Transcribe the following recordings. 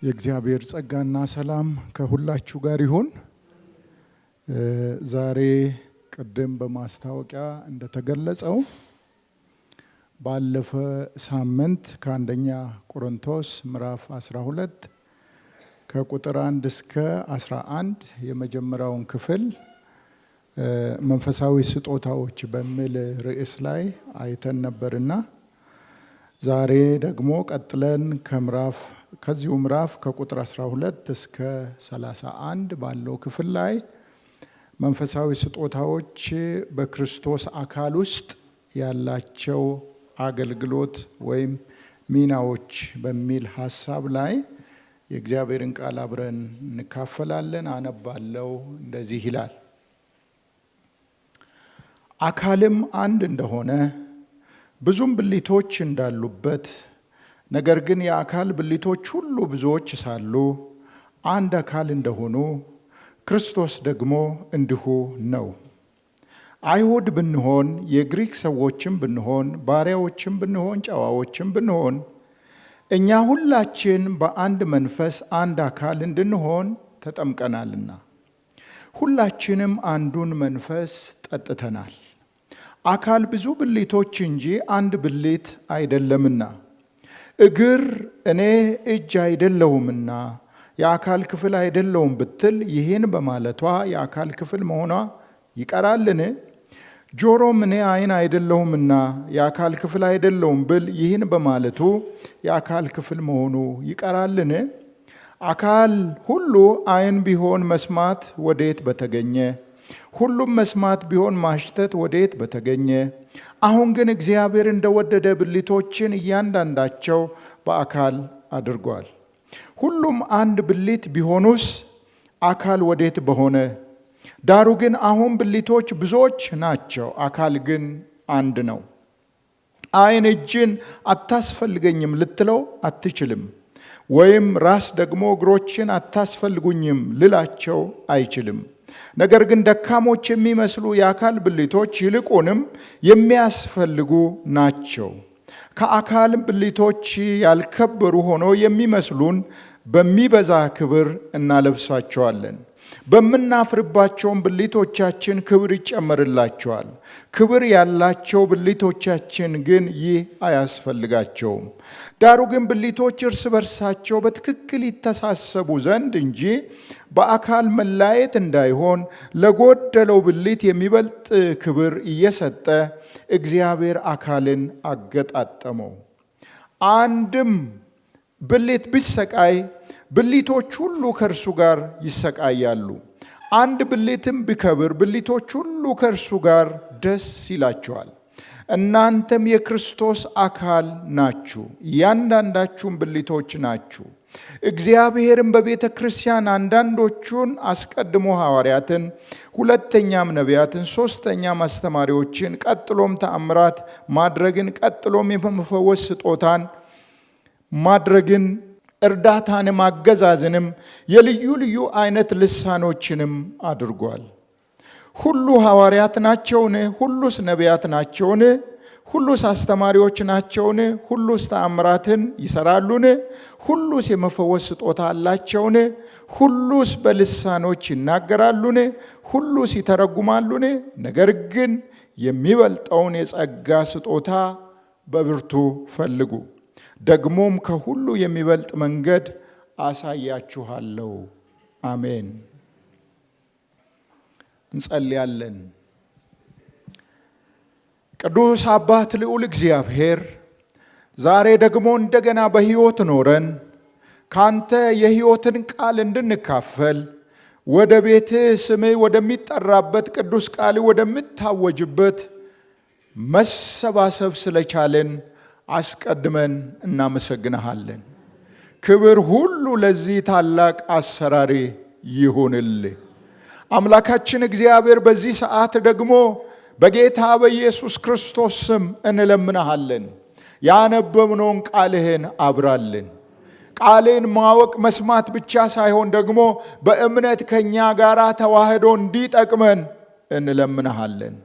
የእግዚአብሔር ጸጋና ሰላም ከሁላችሁ ጋር ይሁን። ዛሬ ቅድም በማስታወቂያ እንደተገለጸው ባለፈ ሳምንት ከአንደኛ ቆሮንቶስ ምዕራፍ 12 ከቁጥር 1 እስከ 11 የመጀመሪያውን ክፍል መንፈሳዊ ስጦታዎች በሚል ርዕስ ላይ አይተን ነበርና ዛሬ ደግሞ ቀጥለን ከዚሁ ምዕራፍ ከቁጥር 12 እስከ 31 ባለው ክፍል ላይ መንፈሳዊ ስጦታዎች በክርስቶስ አካል ውስጥ ያላቸው አገልግሎት ወይም ሚናዎች በሚል ሐሳብ ላይ የእግዚአብሔርን ቃል አብረን እንካፈላለን። አነባለሁ። እንደዚህ ይላል። አካልም አንድ እንደሆነ ብዙም ብልቶች እንዳሉበት፣ ነገር ግን የአካል ብልቶች ሁሉ ብዙዎች ሳሉ አንድ አካል እንደሆኑ ክርስቶስ ደግሞ እንዲሁ ነው። አይሁድ ብንሆን፣ የግሪክ ሰዎችም ብንሆን፣ ባሪያዎችም ብንሆን፣ ጨዋዎችም ብንሆን፣ እኛ ሁላችን በአንድ መንፈስ አንድ አካል እንድንሆን ተጠምቀናልና ሁላችንም አንዱን መንፈስ ጠጥተናል። አካል ብዙ ብልቶች እንጂ አንድ ብልት አይደለምና፣ እግር እኔ እጅ አይደለሁምና የአካል ክፍል አይደለሁም ብትል ይህን በማለቷ የአካል ክፍል መሆኗ ይቀራልን? ጆሮም እኔ ዓይን አይደለሁምና የአካል ክፍል አይደለሁም ብል ይህን በማለቱ የአካል ክፍል መሆኑ ይቀራልን? አካል ሁሉ ዓይን ቢሆን መስማት ወዴት በተገኘ? ሁሉም መስማት ቢሆን ማሽተት ወዴት በተገኘ? አሁን ግን እግዚአብሔር እንደወደደ ብልቶችን እያንዳንዳቸው በአካል አድርጓል። ሁሉም አንድ ብልት ቢሆኑስ አካል ወዴት በሆነ? ዳሩ ግን አሁን ብልቶች ብዙዎች ናቸው፣ አካል ግን አንድ ነው። ዓይን እጅን አታስፈልገኝም ልትለው አትችልም፣ ወይም ራስ ደግሞ እግሮችን አታስፈልጉኝም ልላቸው አይችልም። ነገር ግን ደካሞች የሚመስሉ የአካል ብልቶች ይልቁንም የሚያስፈልጉ ናቸው። ከአካል ብልቶች ያልከበሩ ሆኖ የሚመስሉን በሚበዛ ክብር እናለብሳቸዋለን። በምናፍርባቸውም ብልቶቻችን ክብር ይጨመርላቸዋል። ክብር ያላቸው ብልቶቻችን ግን ይህ አያስፈልጋቸውም። ዳሩ ግን ብልቶች እርስ በርሳቸው በትክክል ይተሳሰቡ ዘንድ እንጂ በአካል መለያየት እንዳይሆን ለጎደለው ብልት የሚበልጥ ክብር እየሰጠ እግዚአብሔር አካልን አገጣጠመው። አንድም ብልት ቢሰቃይ ብልቶች ሁሉ ከእርሱ ጋር ይሰቃያሉ። አንድ ብልትም ቢከብር ብልቶች ሁሉ ከእርሱ ጋር ደስ ይላቸዋል። እናንተም የክርስቶስ አካል ናችሁ፣ እያንዳንዳችሁም ብልቶች ናችሁ። እግዚአብሔርም በቤተ ክርስቲያን አንዳንዶቹን አስቀድሞ ሐዋርያትን፣ ሁለተኛም ነቢያትን፣ ሦስተኛም አስተማሪዎችን፣ ቀጥሎም ተአምራት ማድረግን፣ ቀጥሎም የመፈወስ ስጦታን ማድረግን፣ እርዳታንም፣ አገዛዝንም፣ የልዩ ልዩ አይነት ልሳኖችንም አድርጓል። ሁሉ ሐዋርያት ናቸውን? ሁሉስ ነቢያት ናቸውን? ሁሉስ አስተማሪዎች ናቸውን? ሁሉስ ተአምራትን ይሰራሉን? ሁሉስ የመፈወስ ስጦታ አላቸውን? ሁሉስ በልሳኖች ይናገራሉን? ሁሉስ ይተረጉማሉን? ነገር ግን የሚበልጠውን የጸጋ ስጦታ በብርቱ ፈልጉ፣ ደግሞም ከሁሉ የሚበልጥ መንገድ አሳያችኋለሁ። አሜን። እንጸልያለን። ቅዱስ አባት ልዑል እግዚአብሔር ዛሬ ደግሞ እንደገና በሕይወት ኖረን ካንተ የሕይወትን ቃል እንድንካፈል ወደ ቤትህ ስምህ ወደሚጠራበት ቅዱስ ቃል ወደምታወጅበት መሰባሰብ ስለቻለን አስቀድመን እናመሰግንሃለን። ክብር ሁሉ ለዚህ ታላቅ አሰራሪ ይሁንልህ። አምላካችን እግዚአብሔር በዚህ ሰዓት ደግሞ በጌታ በኢየሱስ ክርስቶስ ስም እንለምናሃለን። ያነበብነውን ቃልህን አብራልን። ቃልን ማወቅ መስማት ብቻ ሳይሆን ደግሞ በእምነት ከኛ ጋር ተዋህዶ እንዲጠቅመን እንለምናሃለን።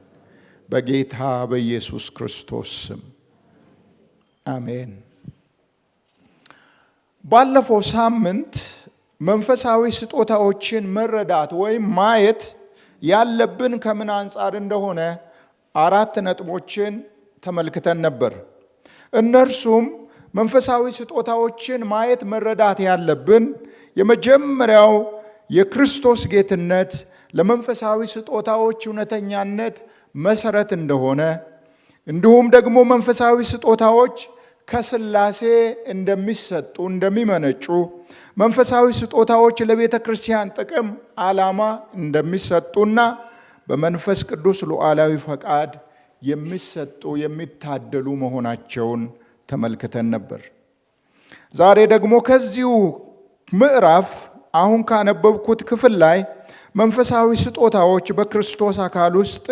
በጌታ በኢየሱስ ክርስቶስ ስም አሜን። ባለፈው ሳምንት መንፈሳዊ ስጦታዎችን መረዳት ወይም ማየት ያለብን ከምን አንፃር እንደሆነ 4 ነጥቦችን ተመልክተን ነበር። እነርሱም መንፈሳዊ ስጦታዎችን ማየት መረዳት ያለብን የመጀመሪያው የክርስቶስ ጌትነት ለመንፈሳዊ ስጦታዎች እውነተኛነት መሰረት እንደሆነ፣ እንዲሁም ደግሞ መንፈሳዊ ስጦታዎች ከሥላሴ እንደሚሰጡ እንደሚመነጩ፣ መንፈሳዊ ስጦታዎች ለቤተ ክርስቲያን ጥቅም ዓላማ እንደሚሰጡና በመንፈስ ቅዱስ ሉዓላዊ ፈቃድ የሚሰጡ የሚታደሉ መሆናቸውን ተመልክተን ነበር። ዛሬ ደግሞ ከዚሁ ምዕራፍ አሁን ካነበብኩት ክፍል ላይ መንፈሳዊ ስጦታዎች በክርስቶስ አካል ውስጥ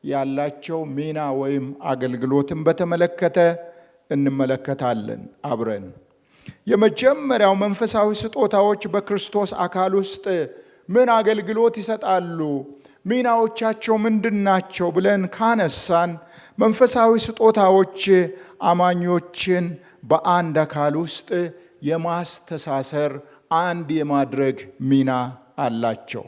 ያላቸው ሚና ወይም አገልግሎትን በተመለከተ እንመለከታለን አብረን። የመጀመሪያው መንፈሳዊ ስጦታዎች በክርስቶስ አካል ውስጥ ምን አገልግሎት ይሰጣሉ፣ ሚናዎቻቸው ምንድናቸው ብለን ካነሳን መንፈሳዊ ስጦታዎች አማኞችን በአንድ አካል ውስጥ የማስተሳሰር አንድ የማድረግ ሚና አላቸው።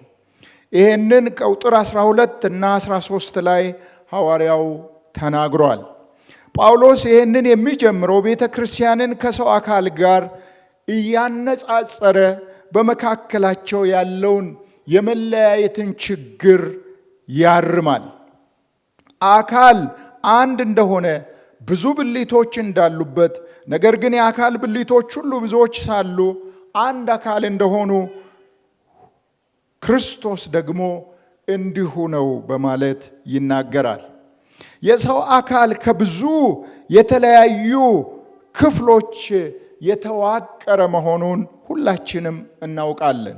ይህንን ቁጥር 12 እና 13 ላይ ሐዋርያው ተናግሯል። ጳውሎስ ይህንን የሚጀምረው ቤተ ክርስቲያንን ከሰው አካል ጋር እያነጻጸረ በመካከላቸው ያለውን የመለያየትን ችግር ያርማል። አካል አንድ እንደሆነ ብዙ ብልቶች እንዳሉበት፣ ነገር ግን የአካል ብልቶች ሁሉ ብዙዎች ሳሉ አንድ አካል እንደሆኑ ክርስቶስ ደግሞ እንዲሁ ነው በማለት ይናገራል። የሰው አካል ከብዙ የተለያዩ ክፍሎች የተዋቀረ መሆኑን ሁላችንም እናውቃለን።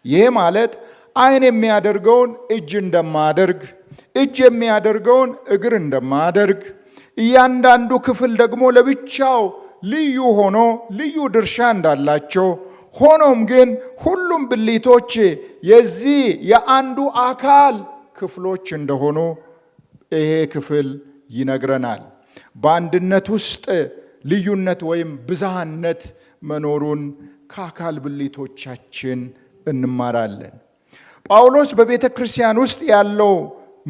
ይሄ ማለት ዓይን የሚያደርገውን እጅ እንደማያደርግ፣ እጅ የሚያደርገውን እግር እንደማያደርግ፣ እያንዳንዱ ክፍል ደግሞ ለብቻው ልዩ ሆኖ ልዩ ድርሻ እንዳላቸው፣ ሆኖም ግን ሁሉም ብልቶች የዚህ የአንዱ አካል ክፍሎች እንደሆኑ ይሄ ክፍል ይነግረናል። በአንድነት ውስጥ ልዩነት ወይም ብዝሃነት መኖሩን ከአካል ብልቶቻችን እንማራለን። ጳውሎስ በቤተ ክርስቲያን ውስጥ ያለው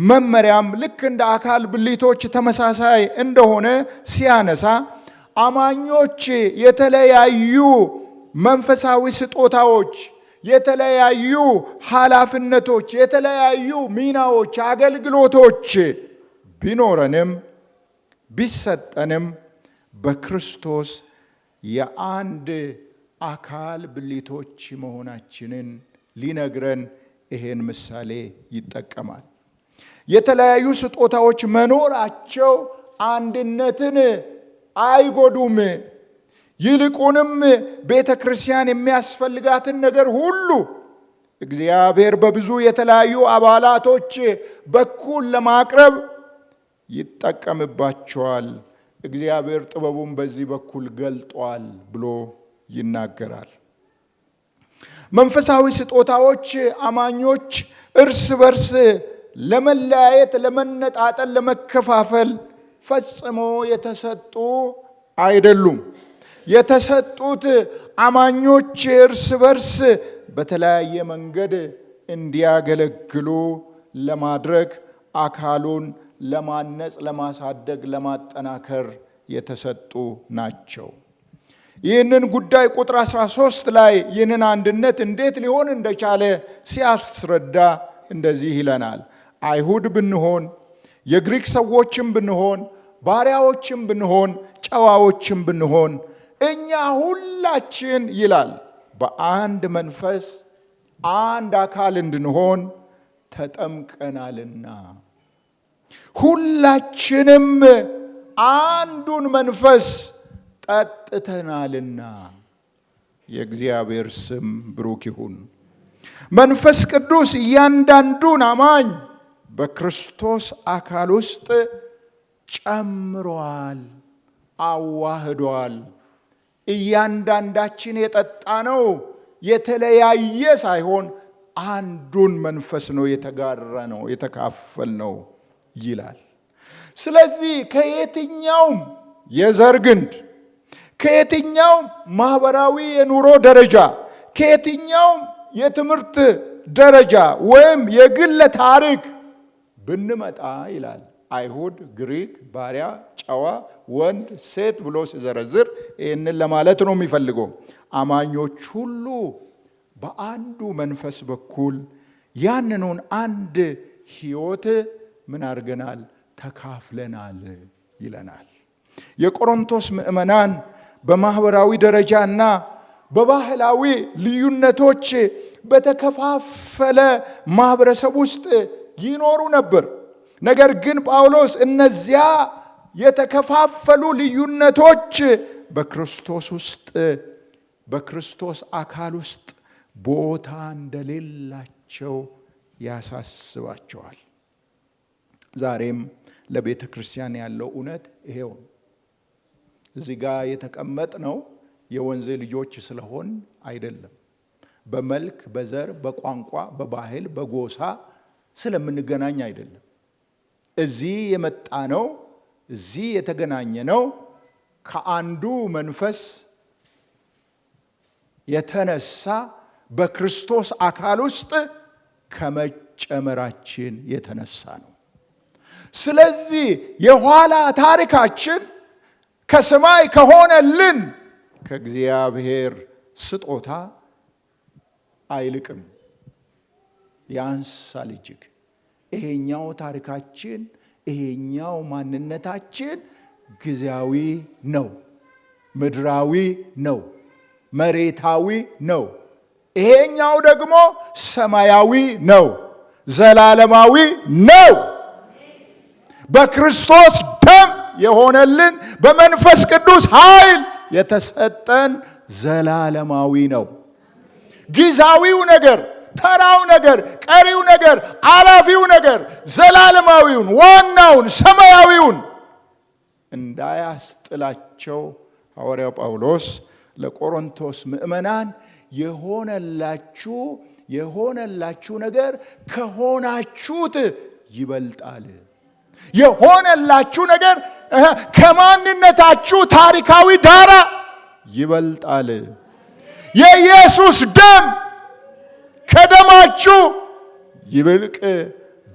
መመሪያም ልክ እንደ አካል ብልቶች ተመሳሳይ እንደሆነ ሲያነሳ አማኞች የተለያዩ መንፈሳዊ ስጦታዎች፣ የተለያዩ ኃላፊነቶች፣ የተለያዩ ሚናዎች፣ አገልግሎቶች ቢኖረንም ቢሰጠንም በክርስቶስ የአንድ አካል ብልቶች መሆናችንን ሊነግረን ይሄን ምሳሌ ይጠቀማል። የተለያዩ ስጦታዎች መኖራቸው አንድነትን አይጎዱም። ይልቁንም ቤተ ክርስቲያን የሚያስፈልጋትን ነገር ሁሉ እግዚአብሔር በብዙ የተለያዩ አባላቶች በኩል ለማቅረብ ይጠቀምባቸዋል። እግዚአብሔር ጥበቡን በዚህ በኩል ገልጧል ብሎ ይናገራል። መንፈሳዊ ስጦታዎች አማኞች እርስ በርስ ለመለያየት፣ ለመነጣጠል፣ ለመከፋፈል ፈጽሞ የተሰጡ አይደሉም። የተሰጡት አማኞች እርስ በርስ በተለያየ መንገድ እንዲያገለግሉ ለማድረግ፣ አካሉን ለማነጽ፣ ለማሳደግ፣ ለማጠናከር የተሰጡ ናቸው። ይህንን ጉዳይ ቁጥር 13 ላይ ይህንን አንድነት እንዴት ሊሆን እንደቻለ ሲያስረዳ እንደዚህ ይለናል። አይሁድ ብንሆን፣ የግሪክ ሰዎችም ብንሆን፣ ባሪያዎችም ብንሆን፣ ጨዋዎችም ብንሆን እኛ ሁላችን ይላል በአንድ መንፈስ አንድ አካል እንድንሆን ተጠምቀናልና። ሁላችንም አንዱን መንፈስ ጠጥተናልና። የእግዚአብሔር ስም ብሩክ ይሁን። መንፈስ ቅዱስ እያንዳንዱን አማኝ በክርስቶስ አካል ውስጥ ጨምሯል፣ አዋህዷል። እያንዳንዳችን የጠጣነው የተለያየ ሳይሆን አንዱን መንፈስ ነው የተጋራነው፣ የተካፈልነው ይላል። ስለዚህ ከየትኛውም የዘር ግንድ፣ ከየትኛው ማህበራዊ የኑሮ ደረጃ ከየትኛው የትምህርት ደረጃ ወይም የግል ታሪክ ብንመጣ ይላል አይሁድ፣ ግሪክ፣ ባሪያ፣ ጨዋ፣ ወንድ፣ ሴት ብሎ ሲዘረዝር ይህንን ለማለት ነው የሚፈልገው። አማኞች ሁሉ በአንዱ መንፈስ በኩል ያንኑን አንድ ሕይወት ምን አድርገናል? ተካፍለናል ይለናል። የቆሮንቶስ ምዕመናን በማህበራዊ ደረጃና በባህላዊ ልዩነቶች በተከፋፈለ ማህበረሰብ ውስጥ ይኖሩ ነበር። ነገር ግን ጳውሎስ እነዚያ የተከፋፈሉ ልዩነቶች በክርስቶስ ውስጥ በክርስቶስ አካል ውስጥ ቦታ እንደሌላቸው ያሳስባቸዋል። ዛሬም ለቤተ ክርስቲያን ያለው እውነት ይሄው ነው። እዚህ ጋር የተቀመጥነው የወንዝ ልጆች ስለሆን አይደለም። በመልክ፣ በዘር፣ በቋንቋ፣ በባህል፣ በጎሳ ስለምንገናኝ አይደለም። እዚህ የመጣነው እዚህ የተገናኘነው ከአንዱ መንፈስ የተነሳ በክርስቶስ አካል ውስጥ ከመጨመራችን የተነሳ ነው። ስለዚህ የኋላ ታሪካችን ከሰማይ ከሆነልን ከእግዚአብሔር ስጦታ አይልቅም፣ ያንሳል እጅግ። ይሄኛው ታሪካችን ይሄኛው ማንነታችን ጊዜያዊ ነው፣ ምድራዊ ነው፣ መሬታዊ ነው። ይሄኛው ደግሞ ሰማያዊ ነው፣ ዘላለማዊ ነው። በክርስቶስ ደም የሆነልን በመንፈስ ቅዱስ ኃይል የተሰጠን ዘላለማዊ ነው። ጊዜያዊው ነገር፣ ተራው ነገር፣ ቀሪው ነገር፣ አላፊው ነገር ዘላለማዊውን ዋናውን ሰማያዊውን እንዳያስጥላቸው ሐዋርያው ጳውሎስ ለቆሮንቶስ ምዕመናን የሆነላችሁ ነገር ከሆናችሁት ይበልጣል። የሆነላችሁ ነገር ከማንነታችሁ ታሪካዊ ዳራ ይበልጣል። የኢየሱስ ደም ከደማችሁ ይልቅ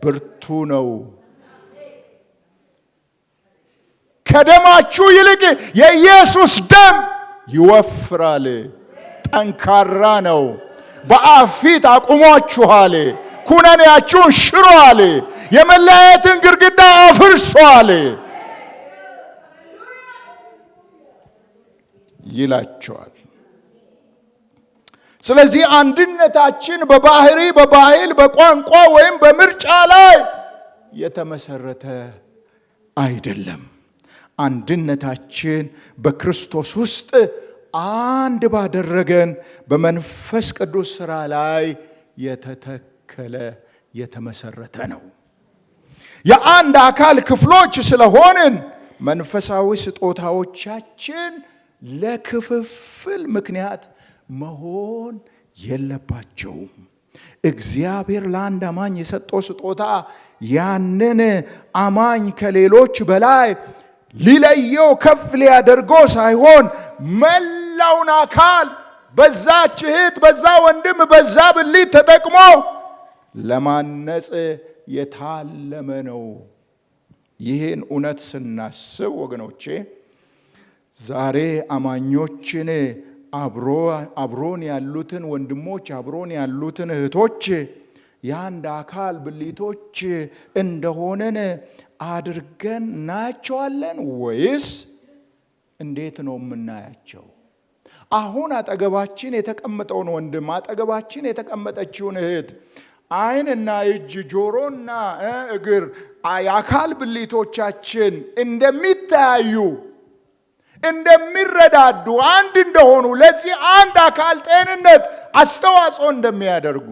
ብርቱ ነው። ከደማችሁ ይልቅ የኢየሱስ ደም ይወፍራል፣ ጠንካራ ነው። በአብ ፊት አቁሟችኋል፣ ኩነኔያችሁን ሽሯል፣ የመለያየትን ግድግዳ አፍርሷል ይላቸዋል። ስለዚህ አንድነታችን በባህሪ፣ በባህል፣ በቋንቋ ወይም በምርጫ ላይ የተመሰረተ አይደለም። አንድነታችን በክርስቶስ ውስጥ አንድ ባደረገን በመንፈስ ቅዱስ ሥራ ላይ የተተከለ የተመሰረተ ነው። የአንድ አካል ክፍሎች ስለሆንን መንፈሳዊ ስጦታዎቻችን ለክፍፍል ምክንያት መሆን የለባቸውም። እግዚአብሔር ለአንድ አማኝ የሰጠው ስጦታ ያንን አማኝ ከሌሎች በላይ ሊለየው ከፍ ሊያደርገው ሳይሆን መላውን አካል በዛች እህት፣ በዛ ወንድም፣ በዛ ብልት ተጠቅሞ ለማነጽ የታለመ ነው። ይህን እውነት ስናስብ ወገኖቼ ዛሬ አማኞችን አብሮን ያሉትን ወንድሞች፣ አብሮን ያሉትን እህቶች የአንድ አካል ብልቶች እንደሆነን አድርገን እናያቸዋለን ወይስ እንዴት ነው የምናያቸው? አሁን አጠገባችን የተቀመጠውን ወንድም፣ አጠገባችን የተቀመጠችውን እህት ዓይንና እጅ፣ ጆሮና እግር የአካል ብልቶቻችን እንደሚተያዩ እንደሚረዳዱ አንድ እንደሆኑ ለዚህ አንድ አካል ጤንነት አስተዋጽኦ እንደሚያደርጉ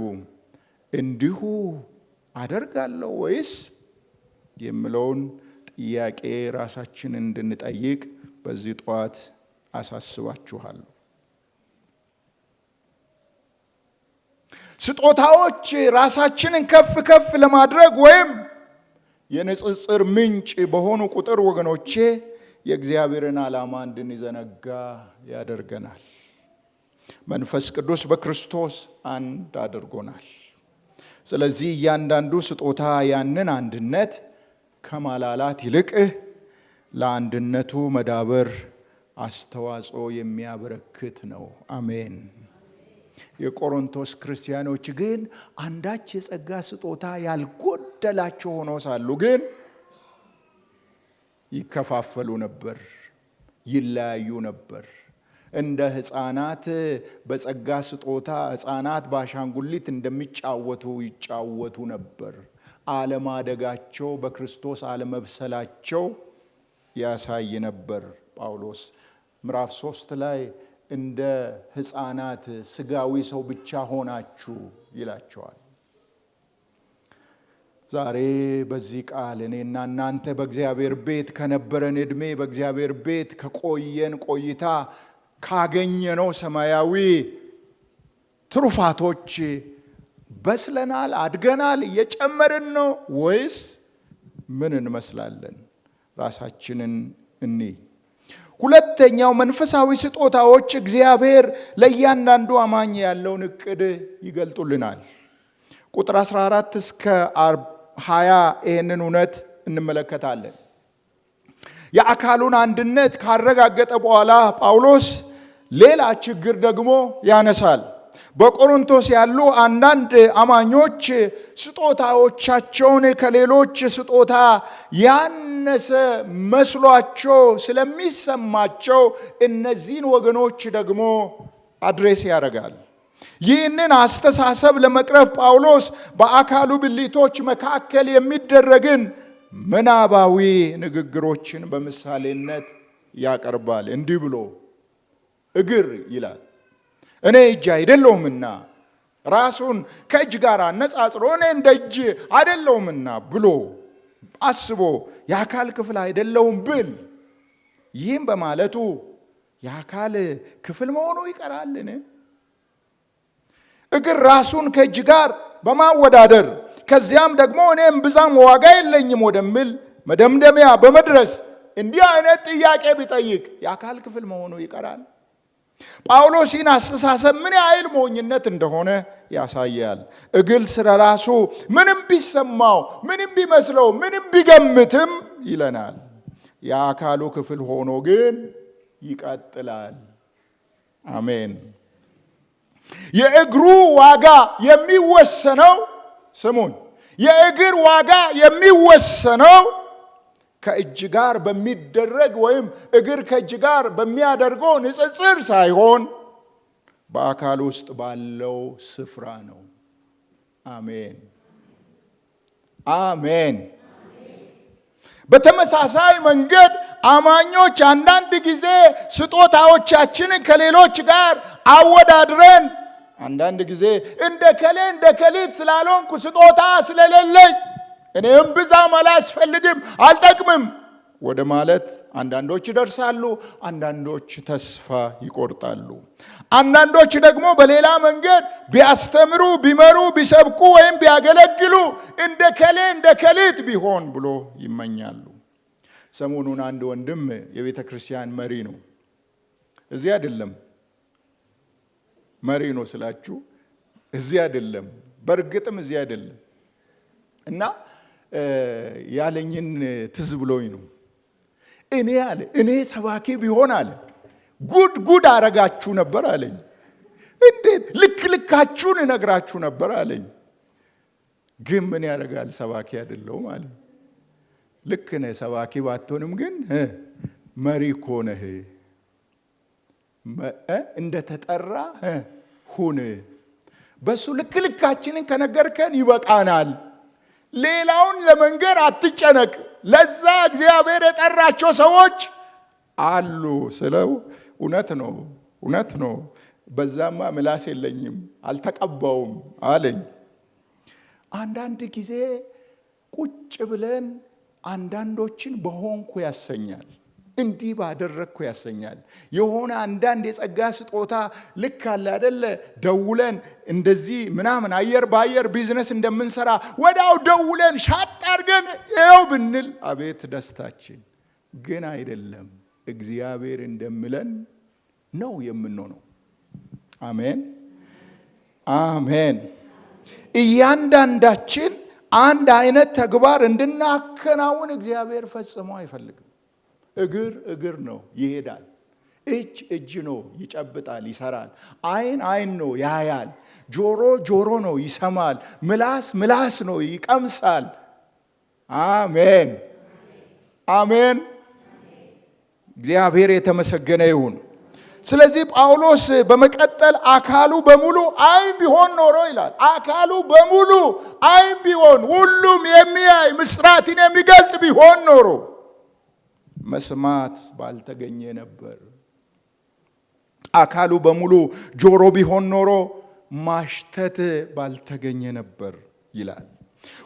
እንዲሁ አደርጋለሁ ወይስ የሚለውን ጥያቄ ራሳችንን እንድንጠይቅ በዚህ ጠዋት አሳስባችኋለሁ። ስጦታዎች ራሳችንን ከፍ ከፍ ለማድረግ ወይም የንጽጽር ምንጭ በሆኑ ቁጥር ወገኖቼ የእግዚአብሔርን ዓላማ እንድንዘነጋ ያደርገናል። መንፈስ ቅዱስ በክርስቶስ አንድ አድርጎናል። ስለዚህ እያንዳንዱ ስጦታ ያንን አንድነት ከማላላት ይልቅ ለአንድነቱ መዳበር አስተዋጽኦ የሚያበረክት ነው። አሜን። የቆሮንቶስ ክርስቲያኖች ግን አንዳች የጸጋ ስጦታ ያልጎደላቸው ሆነው ሳሉ ግን ይከፋፈሉ ነበር፣ ይለያዩ ነበር። እንደ ሕፃናት በጸጋ ስጦታ ሕፃናት በአሻንጉሊት እንደሚጫወቱ ይጫወቱ ነበር። አለማደጋቸው፣ በክርስቶስ አለመብሰላቸው ያሳይ ነበር። ጳውሎስ ምዕራፍ 3 ላይ እንደ ሕፃናት ስጋዊ ሰው ብቻ ሆናችሁ ይላቸዋል። ዛሬ በዚህ ቃል እኔና እናንተ በእግዚአብሔር ቤት ከነበረን ዕድሜ በእግዚአብሔር ቤት ከቆየን ቆይታ ካገኘነው ሰማያዊ ትሩፋቶች በስለናል፣ አድገናል፣ እየጨመርን ነው ወይስ ምን እንመስላለን? ራሳችንን እንይ። ሁለተኛው መንፈሳዊ ስጦታዎች እግዚአብሔር ለእያንዳንዱ አማኝ ያለውን እቅድ ይገልጡልናል። ቁጥር 14 እስከ 20 ይህንን እውነት እንመለከታለን። የአካሉን አንድነት ካረጋገጠ በኋላ ጳውሎስ ሌላ ችግር ደግሞ ያነሳል። በቆሮንቶስ ያሉ አንዳንድ አማኞች ስጦታዎቻቸውን ከሌሎች ስጦታ ያነሰ መስሏቸው ስለሚሰማቸው እነዚህን ወገኖች ደግሞ አድሬስ ያደርጋል። ይህንን አስተሳሰብ ለመቅረፍ ጳውሎስ በአካሉ ብልቶች መካከል የሚደረግን ምናባዊ ንግግሮችን በምሳሌነት ያቀርባል። እንዲህ ብሎ እግር ይላል፣ እኔ እጅ አይደለሁምና፣ ራሱን ከእጅ ጋር አነጻጽሮ እኔ እንደ እጅ አይደለሁምና ብሎ አስቦ የአካል ክፍል አይደለሁም ብል፣ ይህም በማለቱ የአካል ክፍል መሆኑ ይቀራልን? እግር ራሱን ከእጅ ጋር በማወዳደር ከዚያም ደግሞ እኔም ብዛም ዋጋ የለኝም ወደሚል መደምደሚያ በመድረስ እንዲህ አይነት ጥያቄ ቢጠይቅ የአካል ክፍል መሆኑ ይቀራል? ጳውሎስ ይህን አስተሳሰብ ምን ያህል ሞኝነት እንደሆነ ያሳያል። እግል ስለ ራሱ ምንም ቢሰማው፣ ምንም ቢመስለው፣ ምንም ቢገምትም ይለናል፣ የአካሉ ክፍል ሆኖ ግን ይቀጥላል። አሜን። የእግሩ ዋጋ የሚወሰነው ስሙን፣ የእግር ዋጋ የሚወሰነው ከእጅ ጋር በሚደረግ ወይም እግር ከእጅ ጋር በሚያደርገው ንጽጽር ሳይሆን በአካል ውስጥ ባለው ስፍራ ነው። አሜን አሜን። በተመሳሳይ መንገድ አማኞች አንዳንድ ጊዜ ስጦታዎቻችንን ከሌሎች ጋር አወዳድረን አንዳንድ ጊዜ እንደ ከሊት ስላልሆንኩ ስጦታ ስለሌለኝ እኔም ብዛም አላስፈልግም አልጠቅምም ወደ ማለት አንዳንዶች ይደርሳሉ። አንዳንዶች ተስፋ ይቆርጣሉ። አንዳንዶች ደግሞ በሌላ መንገድ ቢያስተምሩ፣ ቢመሩ፣ ቢሰብኩ ወይም ቢያገለግሉ እንደ ከሊት ቢሆን ብሎ ይመኛሉ። ሰሞኑን አንድ ወንድም የቤተ ክርስቲያን መሪ ነው። እዚህ አይደለም፣ መሪ ነው ስላችሁ እዚህ አይደለም፣ በእርግጥም እዚህ አይደለም። እና ያለኝን ትዝ ብሎኝ ነው። እኔ ሰባኪ ቢሆን አለ ጉድ አረጋችሁ ነበር አለኝ። እንዴት ልካችሁን እነግራችሁ ነበር አለኝ። ግን ምን ያደርጋል ሰባኪ አይደለሁም አለ። ልክ ነህ፣ ሰባኪ ባትሆንም ግን መሪ እኮ ነህ። እንደተጠራ ሁን። በሱ ልካችንን ከነገርከን ይበቃናል። ሌላውን ለመንገር አትጨነቅ። ለዛ እግዚአብሔር የጠራቸው ሰዎች አሉ ስለው እውነት ነው። በዛማ ምላስ የለኝም አልተቀባውም አለኝ። አንዳንድ ጊዜ ቁጭ ብለን አንዳንዶችን በሆንኩ ያሰኛል፣ እንዲህ ባደረግኩ ያሰኛል። የሆነ አንዳንድ የጸጋ ስጦታ ልክ አለ አይደለ? ደውለን እንደዚህ ምናምን አየር በአየር ቢዝነስ እንደምንሰራ ወዳው ደውለን ሻጥ አድርገን ይኸው ብንል አቤት ደስታችን። ግን አይደለም። እግዚአብሔር እንደሚለን ነው የምንሆነው። አሜን አሜን። እያንዳንዳችን አንድ አይነት ተግባር እንድናከናውን እግዚአብሔር ፈጽሞ አይፈልግም። እግር እግር ነው ይሄዳል። እጅ እጅ ነው ይጨብጣል ይሰራል። አይን አይን ነው ያያል። ጆሮ ጆሮ ነው ይሰማል። ምላስ ምላስ ነው ይቀምሳል። አሜን አሜን። እግዚአብሔር የተመሰገነ ይሁን። ስለዚህ ጳውሎስ በመቀጠል አካሉ በሙሉ አይን ቢሆን ኖሮ ይላል። አካሉ በሙሉ አይን ቢሆን ሁሉም የሚያይ ምስራትን የሚገልጥ ቢሆን ኖሮ መስማት ባልተገኘ ነበር። አካሉ በሙሉ ጆሮ ቢሆን ኖሮ ማሽተት ባልተገኘ ነበር ይላል።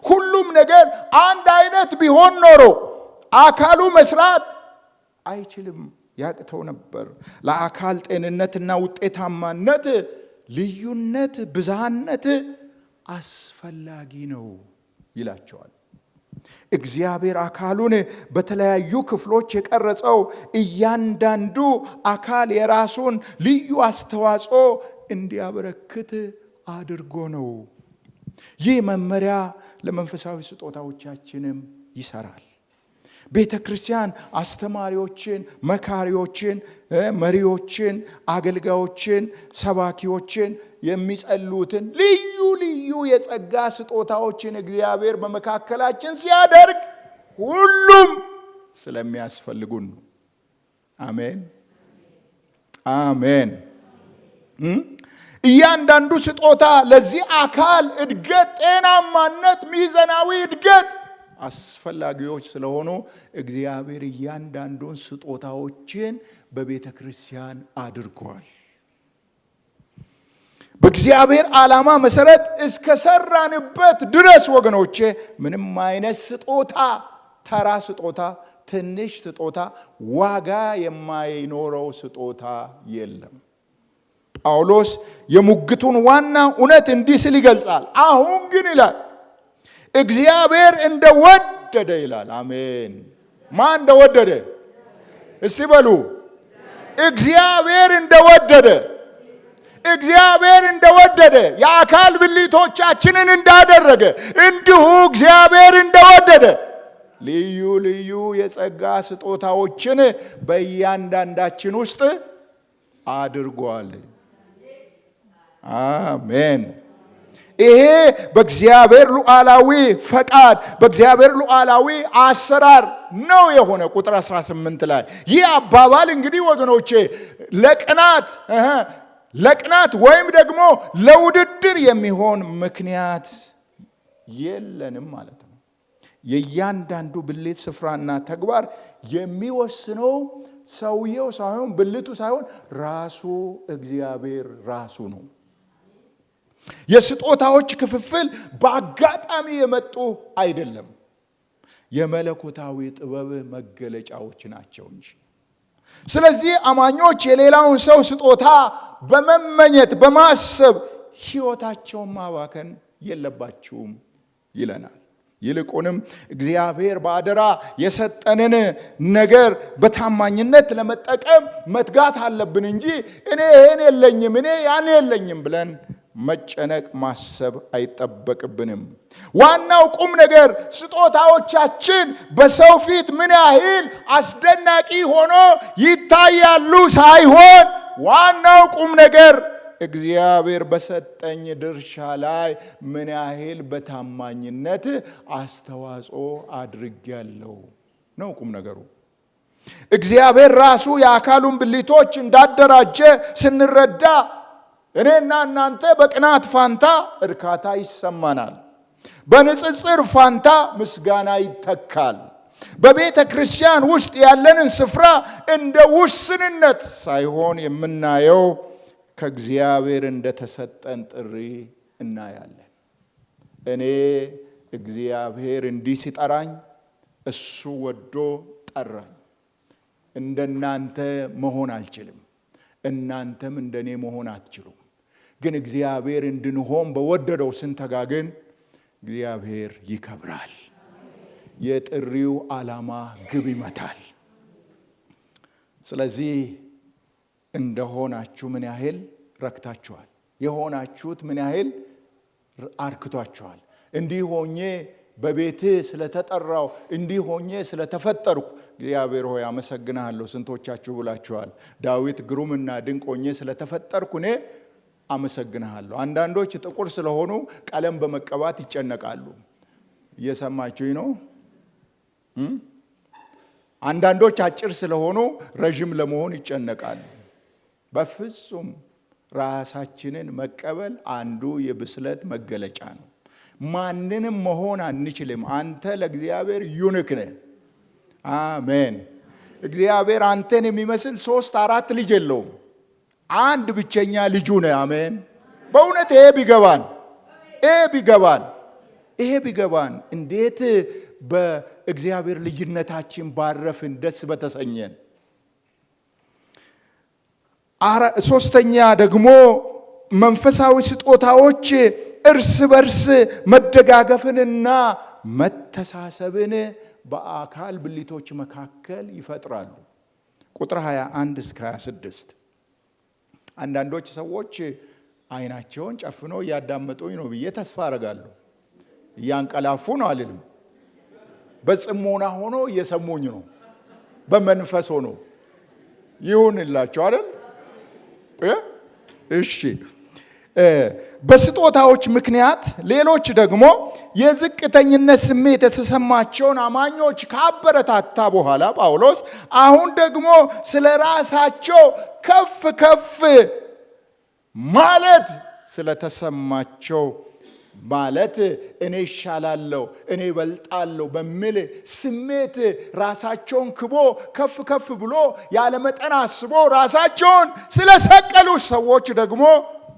ሁሉም ነገር አንድ አይነት ቢሆን ኖሮ አካሉ መስራት አይችልም፣ ያቅተው ነበር። ለአካል ጤንነትና ውጤታማነት ልዩነት፣ ብዝሃነት አስፈላጊ ነው ይላቸዋል። እግዚአብሔር አካሉን በተለያዩ ክፍሎች የቀረጸው እያንዳንዱ አካል የራሱን ልዩ አስተዋጽኦ እንዲያበረክት አድርጎ ነው። ይህ መመሪያ ለመንፈሳዊ ስጦታዎቻችንም ይሰራል። ቤተ ክርስቲያን አስተማሪዎችን፣ መካሪዎችን፣ መሪዎችን፣ አገልጋዮችን፣ ሰባኪዎችን የሚጸልዩትን ልዩ ልዩ የጸጋ ስጦታዎችን እግዚአብሔር በመካከላችን ሲያደርግ ሁሉም ስለሚያስፈልጉን ነው። አሜን አሜን። እያንዳንዱ ስጦታ ለዚህ አካል እድገት፣ ጤናማነት፣ ሚዛናዊ እድገት አስፈላጊዎች ስለሆኑ እግዚአብሔር እያንዳንዱን ስጦታዎችን በቤተ ክርስቲያን አድርጓል። በእግዚአብሔር ዓላማ መሰረት እስከ ሰራንበት ድረስ ወገኖቼ ምንም አይነት ስጦታ፣ ተራ ስጦታ፣ ትንሽ ስጦታ፣ ዋጋ የማይኖረው ስጦታ የለም። ጳውሎስ የሙግቱን ዋና እውነት እንዲህ ሲል ይገልጻል። አሁን ግን ይላል እግዚአብሔር እንደወደደ ይላል። አሜን። ማን እንደወደደ? እስቲ በሉ። እግዚአብሔር እንደወደደ፣ እግዚአብሔር እንደወደደ የአካል ብልቶቻችንን እንዳደረገ እንዲሁ እግዚአብሔር እንደወደደ ልዩ ልዩ የጸጋ ስጦታዎችን በእያንዳንዳችን ውስጥ አድርጓል። አሜን። ይሄ በእግዚአብሔር ሉዓላዊ ፈቃድ፣ በእግዚአብሔር ሉዓላዊ አሰራር ነው የሆነ። ቁጥር 18 ላይ ይህ አባባል እንግዲህ ወገኖቼ ለቅናት ወይም ደግሞ ለውድድር የሚሆን ምክንያት የለንም ማለት ነው። የእያንዳንዱ ብልት ስፍራና ተግባር የሚወስነው ሰውየው ሳይሆን ብልቱ ሳይሆን ራሱ እግዚአብሔር ራሱ ነው። የስጦታዎች ክፍፍል በአጋጣሚ የመጡ አይደለም፣ የመለኮታዊ ጥበብ መገለጫዎች ናቸው እንጂ። ስለዚህ አማኞች የሌላውን ሰው ስጦታ በመመኘት በማሰብ ሕይወታቸውን ማባከን የለባቸውም ይለናል። ይልቁንም እግዚአብሔር በአደራ የሰጠንን ነገር በታማኝነት ለመጠቀም መትጋት አለብን እንጂ እኔ ይሄን የለኝም፣ እኔ ያን የለኝም ብለን መጨነቅ ማሰብ አይጠበቅብንም። ዋናው ቁም ነገር ስጦታዎቻችን በሰው ፊት ምን ያህል አስደናቂ ሆኖ ይታያሉ ሳይሆን ዋናው ቁም ነገር እግዚአብሔር በሰጠኝ ድርሻ ላይ ምን ያህል በታማኝነት አስተዋጽኦ አድርጌያለሁ ነው ቁም ነገሩ። እግዚአብሔር ራሱ የአካሉን ብልቶች እንዳደራጀ ስንረዳ እኔና እናንተ በቅናት ፋንታ እርካታ ይሰማናል። በንጽጽር ፋንታ ምስጋና ይተካል። በቤተ ክርስቲያን ውስጥ ያለንን ስፍራ እንደ ውስንነት ሳይሆን የምናየው ከእግዚአብሔር እንደተሰጠን ጥሪ እናያለን። እኔ እግዚአብሔር እንዲህ ሲጠራኝ እሱ ወዶ ጠራኝ። እንደናንተ መሆን አልችልም፣ እናንተም እንደኔ መሆን አትችሉም። ግን እግዚአብሔር እንድንሆን በወደደው ስንተጋ ግን እግዚአብሔር ይከብራል። የጥሪው ዓላማ ግብ ይመታል። ስለዚህ እንደሆናችሁ ምን ያህል ረክታችኋል? የሆናችሁት ምን ያህል አርክቷችኋል? እንዲህ ሆኜ በቤት ስለተጠራው እንዲህ ሆኜ ስለተፈጠርኩ እግዚአብሔር ሆይ አመሰግናለሁ ስንቶቻችሁ ብላችኋል? ዳዊት ግሩምና ድንቅ ሆኜ ስለተፈጠርኩ እኔ አመሰግናለሁ። አንዳንዶች ጥቁር ስለሆኑ ቀለም በመቀባት ይጨነቃሉ። እየሰማችሁኝ ነው? አንዳንዶች አጭር ስለሆኑ ረጅም ለመሆን ይጨነቃሉ። በፍጹም ራሳችንን መቀበል አንዱ የብስለት መገለጫ ነው። ማንንም መሆን አንችልም። አንተ ለእግዚአብሔር ዩኒክ ነህ። አሜን። እግዚአብሔር አንተን የሚመስል 3-4 ልጅ የለውም። አንድ ብቸኛ ልጁ ነህ። አሜን። በእውነት ይሄ ቢገባን እንዴት በእግዚአብሔር ልጅነታችን ባረፍን ደስ በተሰኘን። ሶስተኛ ደግሞ መንፈሳዊ ስጦታዎች እርስ በርስ መደጋገፍንና መተሳሰብን በአካል ብልቶች መካከል ይፈጥራሉ። ቁጥር 21 እስከ 26 አንዳንዶች ሰዎች አይናቸውን ጨፍኖ እያዳመጡኝ ነው ብዬ ተስፋ አደርጋለሁ። እያንቀላፉ ነው አልልም። በጽሞና ሆኖ እየሰሙኝ ነው። በመንፈስ ሆኖ ይሁንላችሁ አይደል? እሺ። በስጦታዎች ምክንያት ሌሎች ደግሞ የዝቅተኝነት ስሜት የተሰማቸውን አማኞች ካበረታታ በኋላ ጳውሎስ አሁን ደግሞ ስለ ራሳቸው ከፍ ከፍ ማለት ስለተሰማቸው ማለት እኔ እሻላለሁ እኔ እበልጣለሁ በሚል ስሜት ራሳቸውን ክቦ ከፍ ከፍ ብሎ ያለ መጠን አስቦ ራሳቸውን ስለሰቀሉ ሰዎች ደግሞ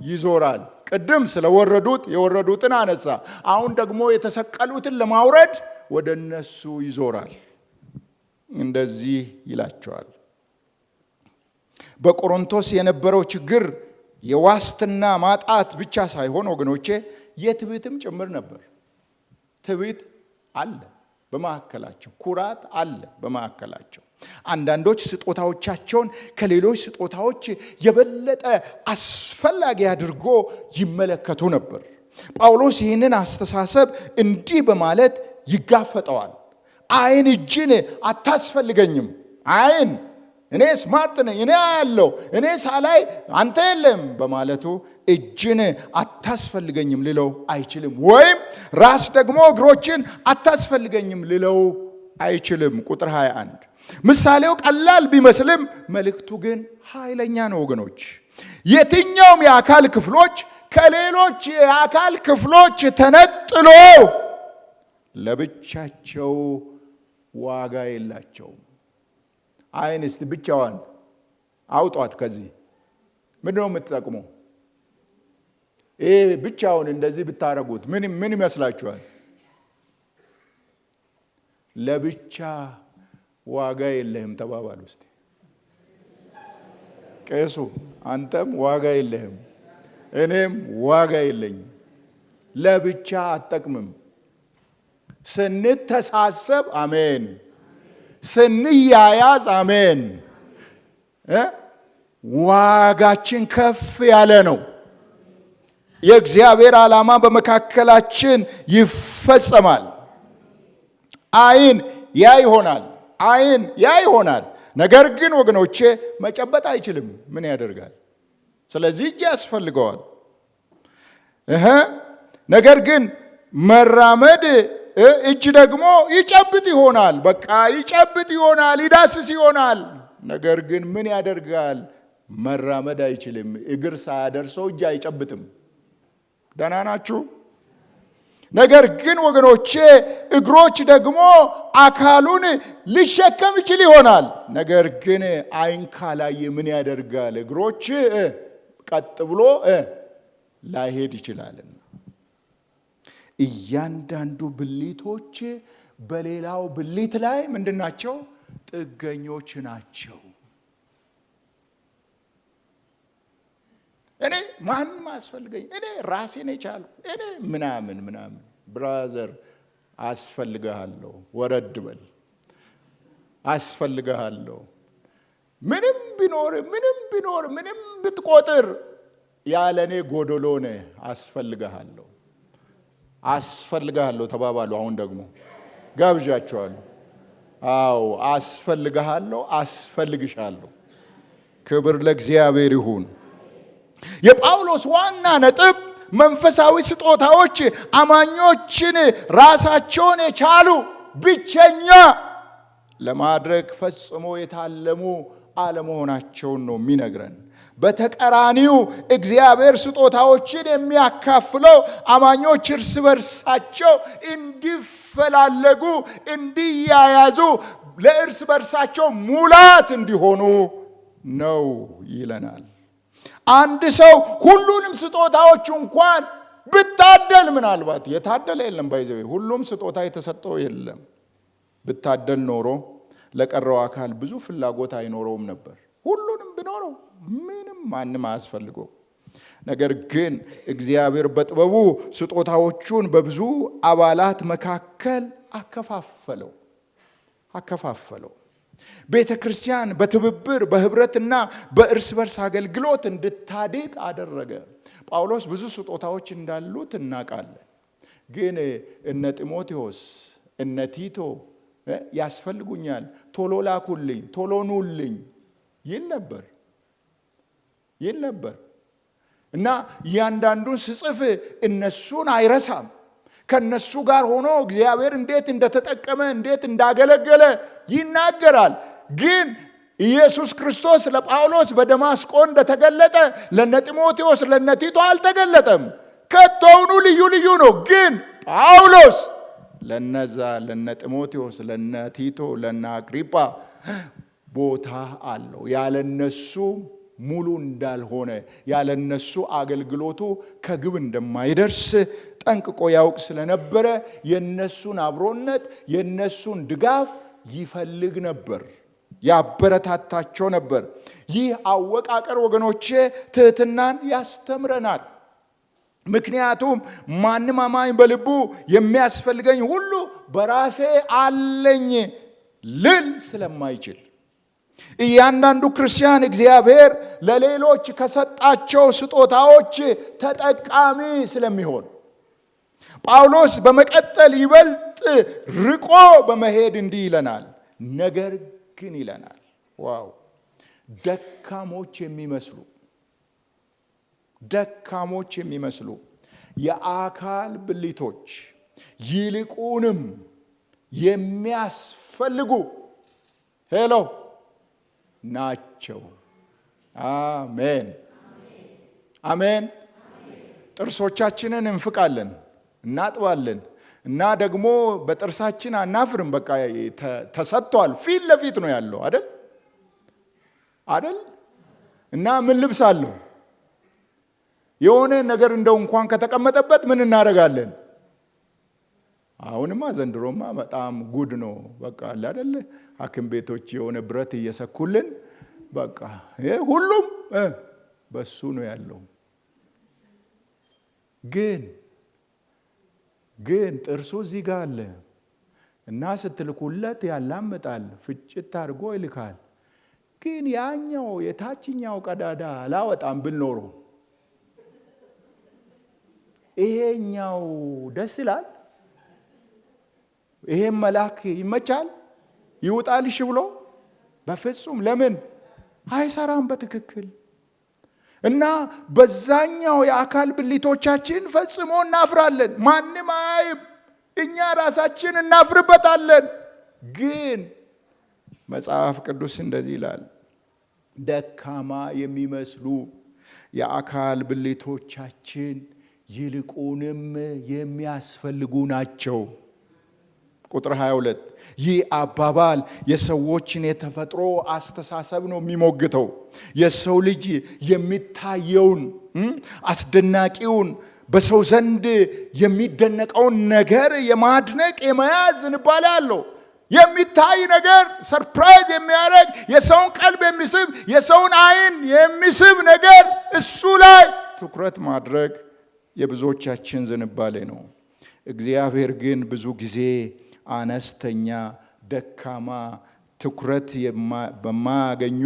ይዞራል። ቅድም ስለወረዱት የወረዱትን አነሳ። አሁን ደግሞ የተሰቀሉትን ለማውረድ ወደ እነሱ ይዞራል። እንደዚህ ይላቸዋል። በቆሮንቶስ የነበረው ችግር የዋስትና ማጣት ብቻ ሳይሆን ወገኖቼ የትዕቢትም ጭምር ነበር። ትዕቢት አለ በመካከላቸው፣ ኩራት አለ በመካከላቸው። አንዳንዶች ስጦታዎቻቸውን ከሌሎች ስጦታዎች የበለጠ አስፈላጊ አድርጎ ይመለከቱ ነበር። ጳውሎስ ይህንን አስተሳሰብ እንዲህ በማለት ይጋፈጠዋል። ዓይን እጅን አታስፈልገኝም። ዓይን እኔ ስማርት ነኝ፣ እኔ ያለው እኔ ሳላይ አንተ የለም በማለቱ እጅን አታስፈልገኝም ሊለው አይችልም። ወይም ራስ ደግሞ እግሮችን አታስፈልገኝም ሊለው አይችልም። ቁጥር 21 ምሳሌው ቀላል ቢመስልም መልእክቱ ግን ኃይለኛ ነው ወገኖች። የትኛውም የአካል ክፍሎች ከሌሎች የአካል ክፍሎች ተነጥሎ ለብቻቸው ዋጋ የላቸውም። ዓይን እስቲ ብቻዋን አውጧት ከዚህ ምን ነው የምትጠቅመው? ይሄ ብቻውን እንደዚህ ብታረጉት ምን ይመስላችኋል? ለብቻ ዋጋ የለህም ተባባሉ እስቲ። ቄሱ አንተም ዋጋ የለህም፣ እኔም ዋጋ የለኝም። ለብቻ አትጠቅምም። ስንተሳሰብ አሜን፣ ስንያያዝ አሜን፣ ዋጋችን ከፍ ያለ ነው። የእግዚአብሔር ዓላማ በመካከላችን ይፈጸማል። ዓይን ያ ይሆናል። ነገር ግን ወገኖቼ መጨበጥ አይችልም። ምን ያደርጋል? ስለዚህ እጅ ያስፈልገዋል። ነገር ግን መራመድ እጅ ደግሞ ይጨብጥ ይሆናል። በቃ ይጨብጥ ይሆናል፣ ይዳስስ ይሆናል። ነገር ግን ምን ያደርጋል? መራመድ አይችልም። እግር ሳያደርሰው እጅ አይጨብጥም። ደህና ናችሁ? ነገር ግን ወገኖቼ እግሮች ደግሞ አካሉን ሊሸከም ይችል ይሆናል። ነገር ግን ዓይን ካላየ ምን ያደርጋል? እግሮች ቀጥ ብሎ ላይሄድ ይችላልና እያንዳንዱ ብልቶች በሌላው ብልት ላይ ምንድናቸው? ጥገኞች ናቸው። እኔ ማንም አስፈልገኝ፣ እኔ ራሴን የቻልኩ፣ እኔ ምናምን ብራዘር አስፈልግሃለሁ። ወረድ በል። አስፈልግሃለሁ። ምንም ቢኖር ምንም ብትቆጥር ያለኔ ጎዶሎ ነህ፣ አስፈልግሃለሁ ተባባሉ። አሁን ደግሞ ጋብዣቸዋለሁ። አዎ አስፈልግሻለሁ። ክብር ለእግዚአብሔር ይሁን። የጳውሎስ ዋና ነጥብ መንፈሳዊ ስጦታዎች አማኞችን ራሳቸውን የቻሉ ብቸኛ ለማድረግ ፈጽሞ የታለሙ አለመሆናቸውን ነው የሚነግረን። በተቃራኒው እግዚአብሔር ስጦታዎችን የሚያካፍለው አማኞች እርስ በርሳቸው እንዲፈላለጉ፣ እንዲያያዙ፣ ለእርስ በርሳቸው ሙላት እንዲሆኑ ነው ይለናል። አንድ ሰው ሁሉንም ስጦታዎች እንኳን ብታደል፣ ምናልባት የታደለ የለም፣ ባይዘው ሁሉም ስጦታ የተሰጠው የለም። ብታደል ኖሮ ለቀረው አካል ብዙ ፍላጎት አይኖረውም ነበር። ሁሉንም ቢኖረው ማንም አያስፈልገው። ነገር ግን እግዚአብሔር በጥበቡ ስጦታዎቹን በብዙ አባላት መካከል አከፋፈለው። ቤተ ክርስቲያን በትብብር በህብረትና በእርስ በርስ አገልግሎት እንድታድግ አደረገ። ጳውሎስ ብዙ ስጦታዎች እንዳሉት እናውቃለን። ግን እነ ጢሞቴዎስ እነ ቲቶ ያስፈልጉኛል፣ ቶሎ ላኩልኝ፣ ቶሎ ኑልኝ ይል ነበር እና እያንዳንዱን ስጽፍ እነሱን አይረሳም። ከነሱ ጋር ሆኖ እግዚአብሔር እንዴት እንደተጠቀመ እንዴት እንዳገለገለ ይናገራል። ግን ኢየሱስ ክርስቶስ ለጳውሎስ በደማስቆ እንደተገለጠ ለነ ጢሞቴዎስ ለነ ቲቶ አልተገለጠም። ከቶውኑ ልዩ ነው። ግን ጳውሎስ ለነዛ ለነ ጢሞቴዎስ ለነ ቲቶ ለነ አግሪጳ ቦታ አለው። ያለነሱ ሙሉ እንዳልሆነ፣ ያለነሱ አገልግሎቱ ከግብ እንደማይደርስ ጠንቅቆ ያውቅ ስለነበረ የነሱን አብሮነት የነሱን ድጋፍ ይፈልግ ነበር፣ ያበረታታቸው ነበር። ይህ አወቃቀር ወገኖቼ ትህትናን ያስተምረናል። ምክንያቱም ማንም አማኝ በልቡ የሚያስፈልገኝ ሁሉ በራሴ አለኝ ልል ስለማይችል እያንዳንዱ ክርስቲያን እግዚአብሔር ለሌሎች ከሰጣቸው ስጦታዎች ተጠቃሚ ስለሚሆን ጳውሎስ በመቀጠል ይበልጥ ርቆ በመሄድ እንዲህ ይለናል። ነገር ግን ይለናል፣ ዋው ደካሞች የሚመስሉ የአካል ብልቶች ይልቁንም የሚያስፈልጉ ናቸው። አሜን። ጥርሶቻችንን እንፍቃለን፣ እናጥባለን እና ደግሞ በጥርሳችን አናፍርም። በቃ ተሰጥቷል፣ ፊት ለፊት ነው ያለው አይደል? እና ምን ልብስ አለው? የሆነ ነገር እንደው እንኳን ከተቀመጠበት ምን እናደርጋለን? አሁንማ ዘንድሮማ በጣም ጉድ ነው። በቃ አለ አይደል? ሐኪም ቤቶች የሆነ ብረት እየሰኩልን በቃ ሁሉም በሱ ነው ያለው። ግን ጥርሱ እዚህ ጋር አለ እና ስትልኩለት ያላምጣል፣ ፍጭት አድርጎ ይልካል። ግን ያኛው የታችኛው ቀዳዳ አላወጣም ብል ኖሮ ይሄኛው ደስ ይላል። ይሄም መላክ ይመቻል፣ ይውጣልሽ ብሎ በፍጹም ለምን አይሰራም በትክክል። እና በዛኛው የአካል ብልቶቻችን ፈጽሞ እናፍራለን። ማንም አይብ፣ እኛ ራሳችን እናፍርበታለን። ግን መጽሐፍ ቅዱስ እንደዚህ ይላል፣ ደካማ የሚመስሉ የአካል ብልቶቻችን ይልቁንም የሚያስፈልጉ ናቸው። ቁጥር 22 ይህ አባባል የሰዎችን የተፈጥሮ አስተሳሰብ ነው የሚሞግተው። የሰው ልጅ የሚታየውን አስደናቂውን በሰው ዘንድ የሚደነቀውን ነገር የማድነቅ የመያዝ ዝንባሌ አለው። የሚታይ ነገር ሰርፕራይዝ የሚያደርግ የሰውን ቀልብ የሚስብ የሰውን አይን የሚስብ ነገር እሱ ላይ ትኩረት ማድረግ የብዙዎቻችን ዝንባሌ ነው። እግዚአብሔር ግን ብዙ ጊዜ አነስተኛ፣ ደካማ፣ ትኩረት በማያገኙ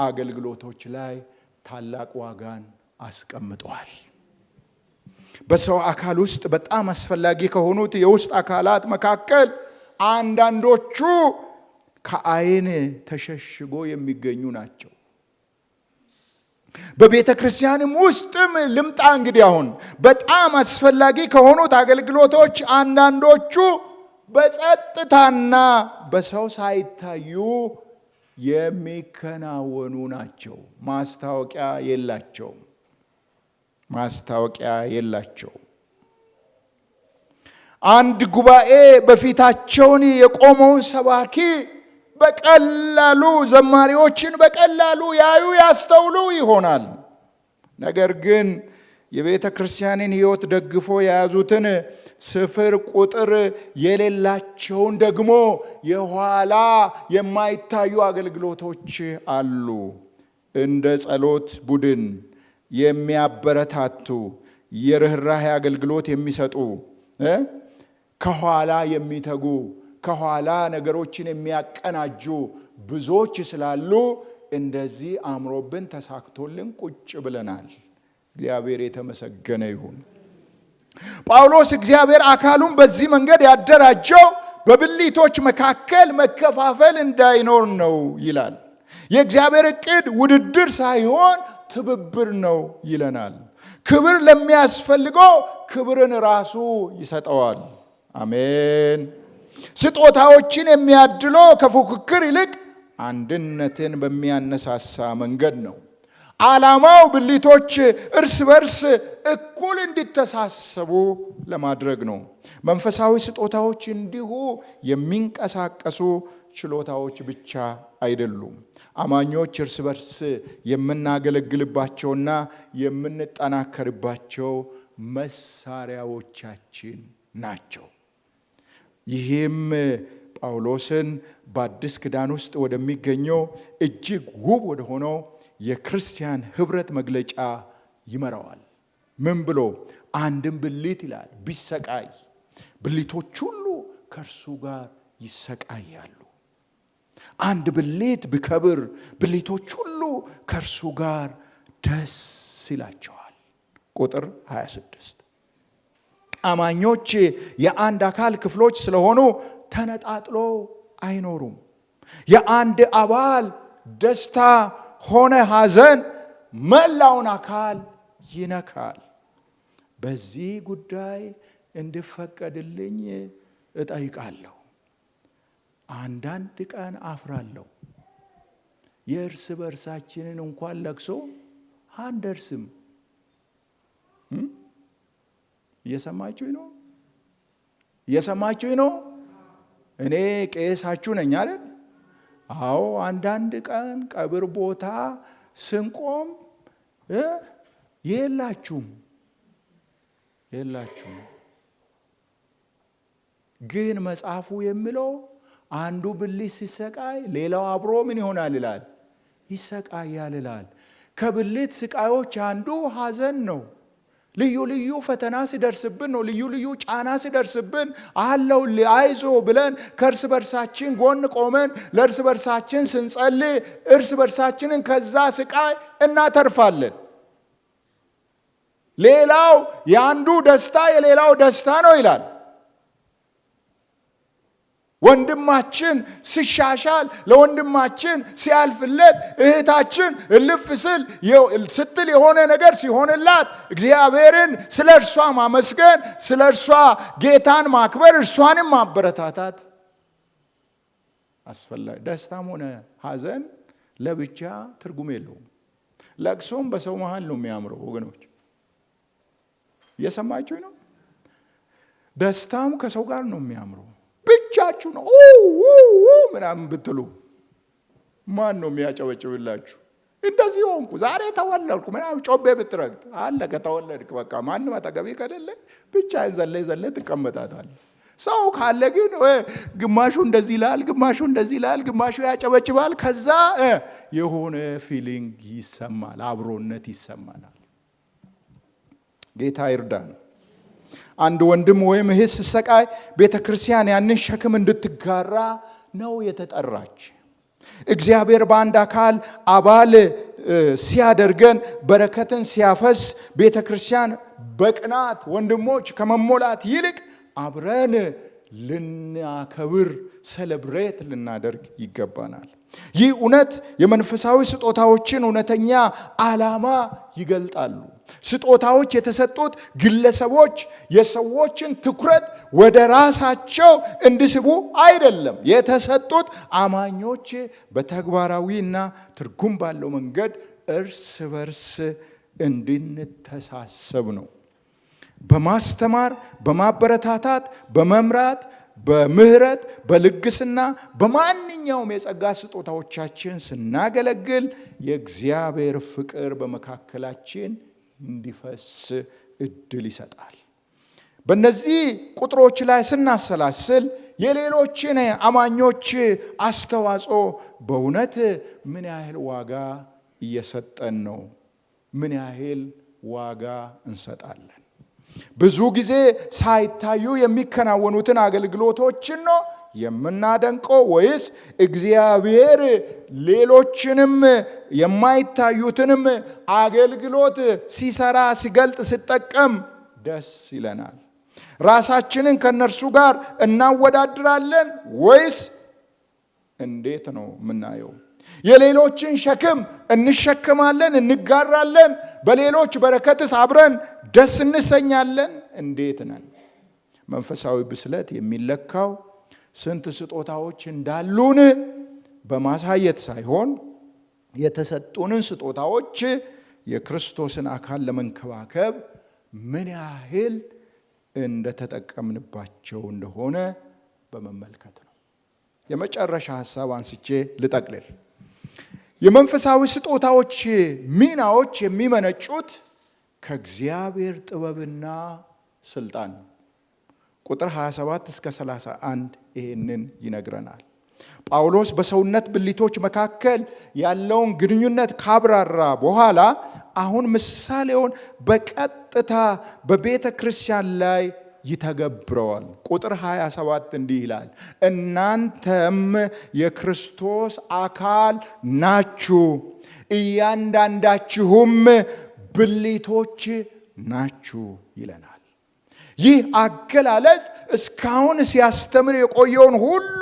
አገልግሎቶች ላይ ታላቅ ዋጋን አስቀምጧል። በሰው አካል ውስጥ በጣም አስፈላጊ ከሆኑት የውስጥ አካላት መካከል አንዳንዶቹ ከዓይን ተሸሽጎ የሚገኙ ናቸው። በቤተ ክርስቲያንም ውስጥም ልምጣ እንግዲህ አሁን በጣም አስፈላጊ ከሆኑት አገልግሎቶች አንዳንዶቹ በጸጥታና በሰው ሳይታዩ የሚከናወኑ ናቸው። ማስታወቂያ የላቸውም። አንድ ጉባኤ በፊታቸውን የቆመውን ሰባኪ በቀላሉ ዘማሪዎችን በቀላሉ ያዩ ያስተውሉ ይሆናል። ነገር ግን የቤተ ክርስቲያንን ሕይወት ደግፎ የያዙትን ስፍር ቁጥር የሌላቸውን ደግሞ የኋላ የማይታዩ አገልግሎቶች አሉ። እንደ ጸሎት ቡድን የሚያበረታቱ፣ የርህራሄ አገልግሎት የሚሰጡ፣ ከኋላ የሚተጉ፣ ከኋላ ነገሮችን የሚያቀናጁ ብዙዎች ስላሉ እንደዚህ አምሮብን ተሳክቶልን ቁጭ ብለናል። እግዚአብሔር የተመሰገነ ይሁን። ጳውሎስ እግዚአብሔር አካሉን በዚህ መንገድ ያደራጀው በብልቶች መካከል መከፋፈል እንዳይኖር ነው ይላል። የእግዚአብሔር ዕቅድ ውድድር ሳይሆን ትብብር ነው ይለናል። ክብር ለሚያስፈልገው ክብርን ራሱ ይሰጠዋል። አሜን። ስጦታዎችን የሚያድለው ከፉክክር ይልቅ አንድነትን በሚያነሳሳ መንገድ ነው። ዓላማው ብልቶች እርስ በርስ እኩል እንዲተሳሰቡ ለማድረግ ነው። መንፈሳዊ ስጦታዎች እንዲሁ የሚንቀሳቀሱ ችሎታዎች ብቻ አይደሉም። አማኞች እርስ በርስ የምናገለግልባቸውና የምንጠናከርባቸው መሳሪያዎቻችን ናቸው። ይህም ጳውሎስን በአዲስ ኪዳን ውስጥ ወደሚገኘው እጅግ ውብ ወደ ሆነው የክርስቲያን ህብረት መግለጫ ይመራዋል። ምን ብሎ? አንድም ብልት ይላል ቢሰቃይ ብልቶች ሁሉ ከእርሱ ጋር ይሰቃያሉ። አንድ ብልት ቢከብር ብልቶች ሁሉ ከእርሱ ጋር ደስ ይላቸዋል። ቁጥር 26 አማኞች የአንድ አካል ክፍሎች ስለሆኑ ተነጣጥሎ አይኖሩም። የአንድ አባል ደስታ ሆነ ሐዘን መላውን አካል ይነካል። በዚህ ጉዳይ እንዲፈቀድልኝ እጠይቃለሁ። አንዳንድ ቀን አፍራለሁ። የእርስ በርሳችንን እንኳን ለቅሶ አንደርስም። እየሰማችሁኝ ነው? እኔ ቄሳችሁ ነኝ አይደል? አዎ። አንዳንድ ቀን ቀብር ቦታ ስንቆም የላችሁም። ግን መጽሐፉ የሚለው አንዱ ብልት ሲሰቃይ ሌላው አብሮ ምን ይሆናል ይላል? ይሰቃያል ይላል። ከብልት ስቃዮች አንዱ ሐዘን ነው። ልዩ ልዩ ፈተና ሲደርስብን ነው። ልዩ ልዩ ጫና ሲደርስብን አለው አይዞ ብለን ከእርስ በርሳችን ጎን ቆመን ለእርስ በርሳችን ስንጸልይ እርስ በርሳችንን ከዛ ስቃይ እናተርፋለን። ሌላው የአንዱ ደስታ የሌላው ደስታ ነው ይላል። ወንድማችን ሲሻሻል፣ ለወንድማችን ሲያልፍለት፣ እህታችን እልፍ ስትል የሆነ ነገር ሲሆንላት እግዚአብሔርን ስለ እርሷ ማመስገን፣ ስለ እርሷ ጌታን ማክበር፣ እርሷንም ማበረታታት አስፈላጊ። ደስታም ሆነ ሐዘን ለብቻ ትርጉም የለውም። ለቅሶም በሰው መሃል ነው የሚያምረው ወገኖች። እየሰማችሁኝ ነው? ደስታም ከሰው ጋር ነው የሚያምረው። ብቻችሁ ነው ምናምን ብትሉ ማን ነው የሚያጨበጭብላችሁ? እንደዚህ ሆንኩ ዛሬ ተወለድኩ ምናምን ጮቤ ብትረግጥ አለቀ፣ ተወለድክ በቃ። ማንም አጠገቤ ከሌለ ብቻ ዘለ ትቀመጣታል። ሰው ካለ ግን ግማሹ እንደዚህ ይላል፣ ግማሹ እንደዚህ ይላል፣ ግማሹ ያጨበጭባል። ከዛ የሆነ ፊሊንግ ይሰማል፣ አብሮነት ይሰማናል። ጌታ ይርዳን። አንድ ወንድም ወይም እህት ሲሰቃይ ቤተ ክርስቲያን ያንን ሸክም እንድትጋራ ነው የተጠራች። እግዚአብሔር በአንድ አካል አባል ሲያደርገን በረከትን ሲያፈስ ቤተክርስቲያን በቅናት ወንድሞች ከመሞላት ይልቅ አብረን ልናከብር ሴሌብሬት ልናደርግ ይገባናል። ይህ እውነት የመንፈሳዊ ስጦታዎችን እውነተኛ ዓላማ ይገልጣሉ። ስጦታዎች የተሰጡት ግለሰቦች የሰዎችን ትኩረት ወደ ራሳቸው እንዲስቡ አይደለም። የተሰጡት አማኞች በተግባራዊና ትርጉም ባለው መንገድ እርስ በርስ እንድንተሳሰብ ነው። በማስተማር፣ በማበረታታት፣ በመምራት፣ በምህረት፣ በልግስና በማንኛውም የጸጋ ስጦታዎቻችን ስናገለግል የእግዚአብሔር ፍቅር በመካከላችን እንዲፈስ እድል ይሰጣል። በእነዚህ ቁጥሮች ላይ ስናሰላስል የሌሎችን አማኞች አስተዋጽኦ በእውነት ምን ያህል ዋጋ እየሰጠን ነው? ምን ያህል ዋጋ እንሰጣለን? ብዙ ጊዜ ሳይታዩ የሚከናወኑትን አገልግሎቶችን ነው የምናደንቀው ወይስ እግዚአብሔር ሌሎችንም የማይታዩትንም አገልግሎት ሲሰራ ሲገልጥ ሲጠቀም ደስ ይለናል? ራሳችንን ከነርሱ ጋር እናወዳድራለን ወይስ እንዴት ነው የምናየው? የሌሎችን ሸክም እንሸከማለን፣ እንጋራለን? በሌሎች በረከትስ አብረን ደስ እንሰኛለን? እንዴት ነን? መንፈሳዊ ብስለት የሚለካው ስንት ስጦታዎች እንዳሉን በማሳየት ሳይሆን የተሰጡንን ስጦታዎች የክርስቶስን አካል ለመንከባከብ ምን ያህል እንደተጠቀምንባቸው እንደሆነ በመመልከት ነው። የመጨረሻ ሐሳብ አንስቼ ልጠቅልል። የመንፈሳዊ ስጦታዎች ሚናዎች የሚመነጩት ከእግዚአብሔር ጥበብና ስልጣን ነው። ቁጥር 27 እስከ 31 ይሄንን ይነግረናል። ጳውሎስ በሰውነት ብልቶች መካከል ያለውን ግንኙነት ካብራራ በኋላ አሁን ምሳሌውን በቀጥታ በቤተ ክርስቲያን ላይ ይተገብረዋል። ቁጥር 27 እንዲህ ይላል፣ እናንተም የክርስቶስ አካል ናችሁ፣ እያንዳንዳችሁም ብልቶች ናችሁ ይለናል። ይህ አገላለጽ እስካሁን ሲያስተምር የቆየውን ሁሉ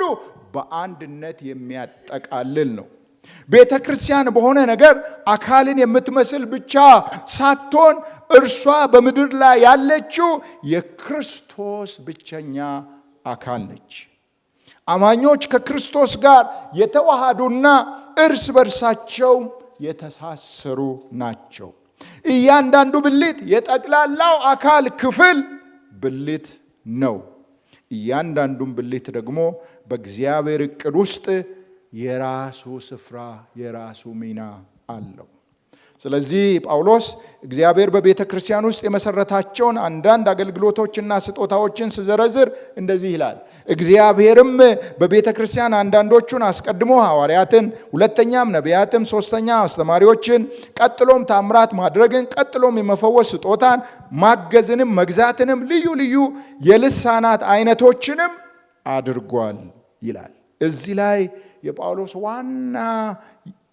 በአንድነት የሚያጠቃልል ነው። ቤተ ክርስቲያን በሆነ ነገር አካልን የምትመስል ብቻ ሳትሆን እርሷ በምድር ላይ ያለችው የክርስቶስ ብቸኛ አካል ነች። አማኞች ከክርስቶስ ጋር የተዋሃዱና እርስ በርሳቸው የተሳሰሩ ናቸው። እያንዳንዱ ብልት የጠቅላላው አካል ክፍል ብልት ነው። እያንዳንዱም ብልት ደግሞ በእግዚአብሔር ዕቅድ ውስጥ የራሱ ስፍራ የራሱ ሚና አለው። ስለዚህ ጳውሎስ እግዚአብሔር በቤተ ክርስቲያን ውስጥ የመሰረታቸውን አንዳንድ አገልግሎቶችና ስጦታዎችን ሲዘረዝር እንደዚህ ይላል። እግዚአብሔርም በቤተ ክርስቲያን አንዳንዶቹን አስቀድሞ ሐዋርያትን፣ ሁለተኛም ነቢያትን፣ ሶስተኛ አስተማሪዎችን፣ ቀጥሎም ታምራት ማድረግን፣ ቀጥሎም የመፈወስ ስጦታን፣ ማገዝንም፣ መግዛትንም፣ ልዩ ልዩ የልሳናት አይነቶችንም አድርጓል ይላል። እዚህ ላይ የጳውሎስ ዋና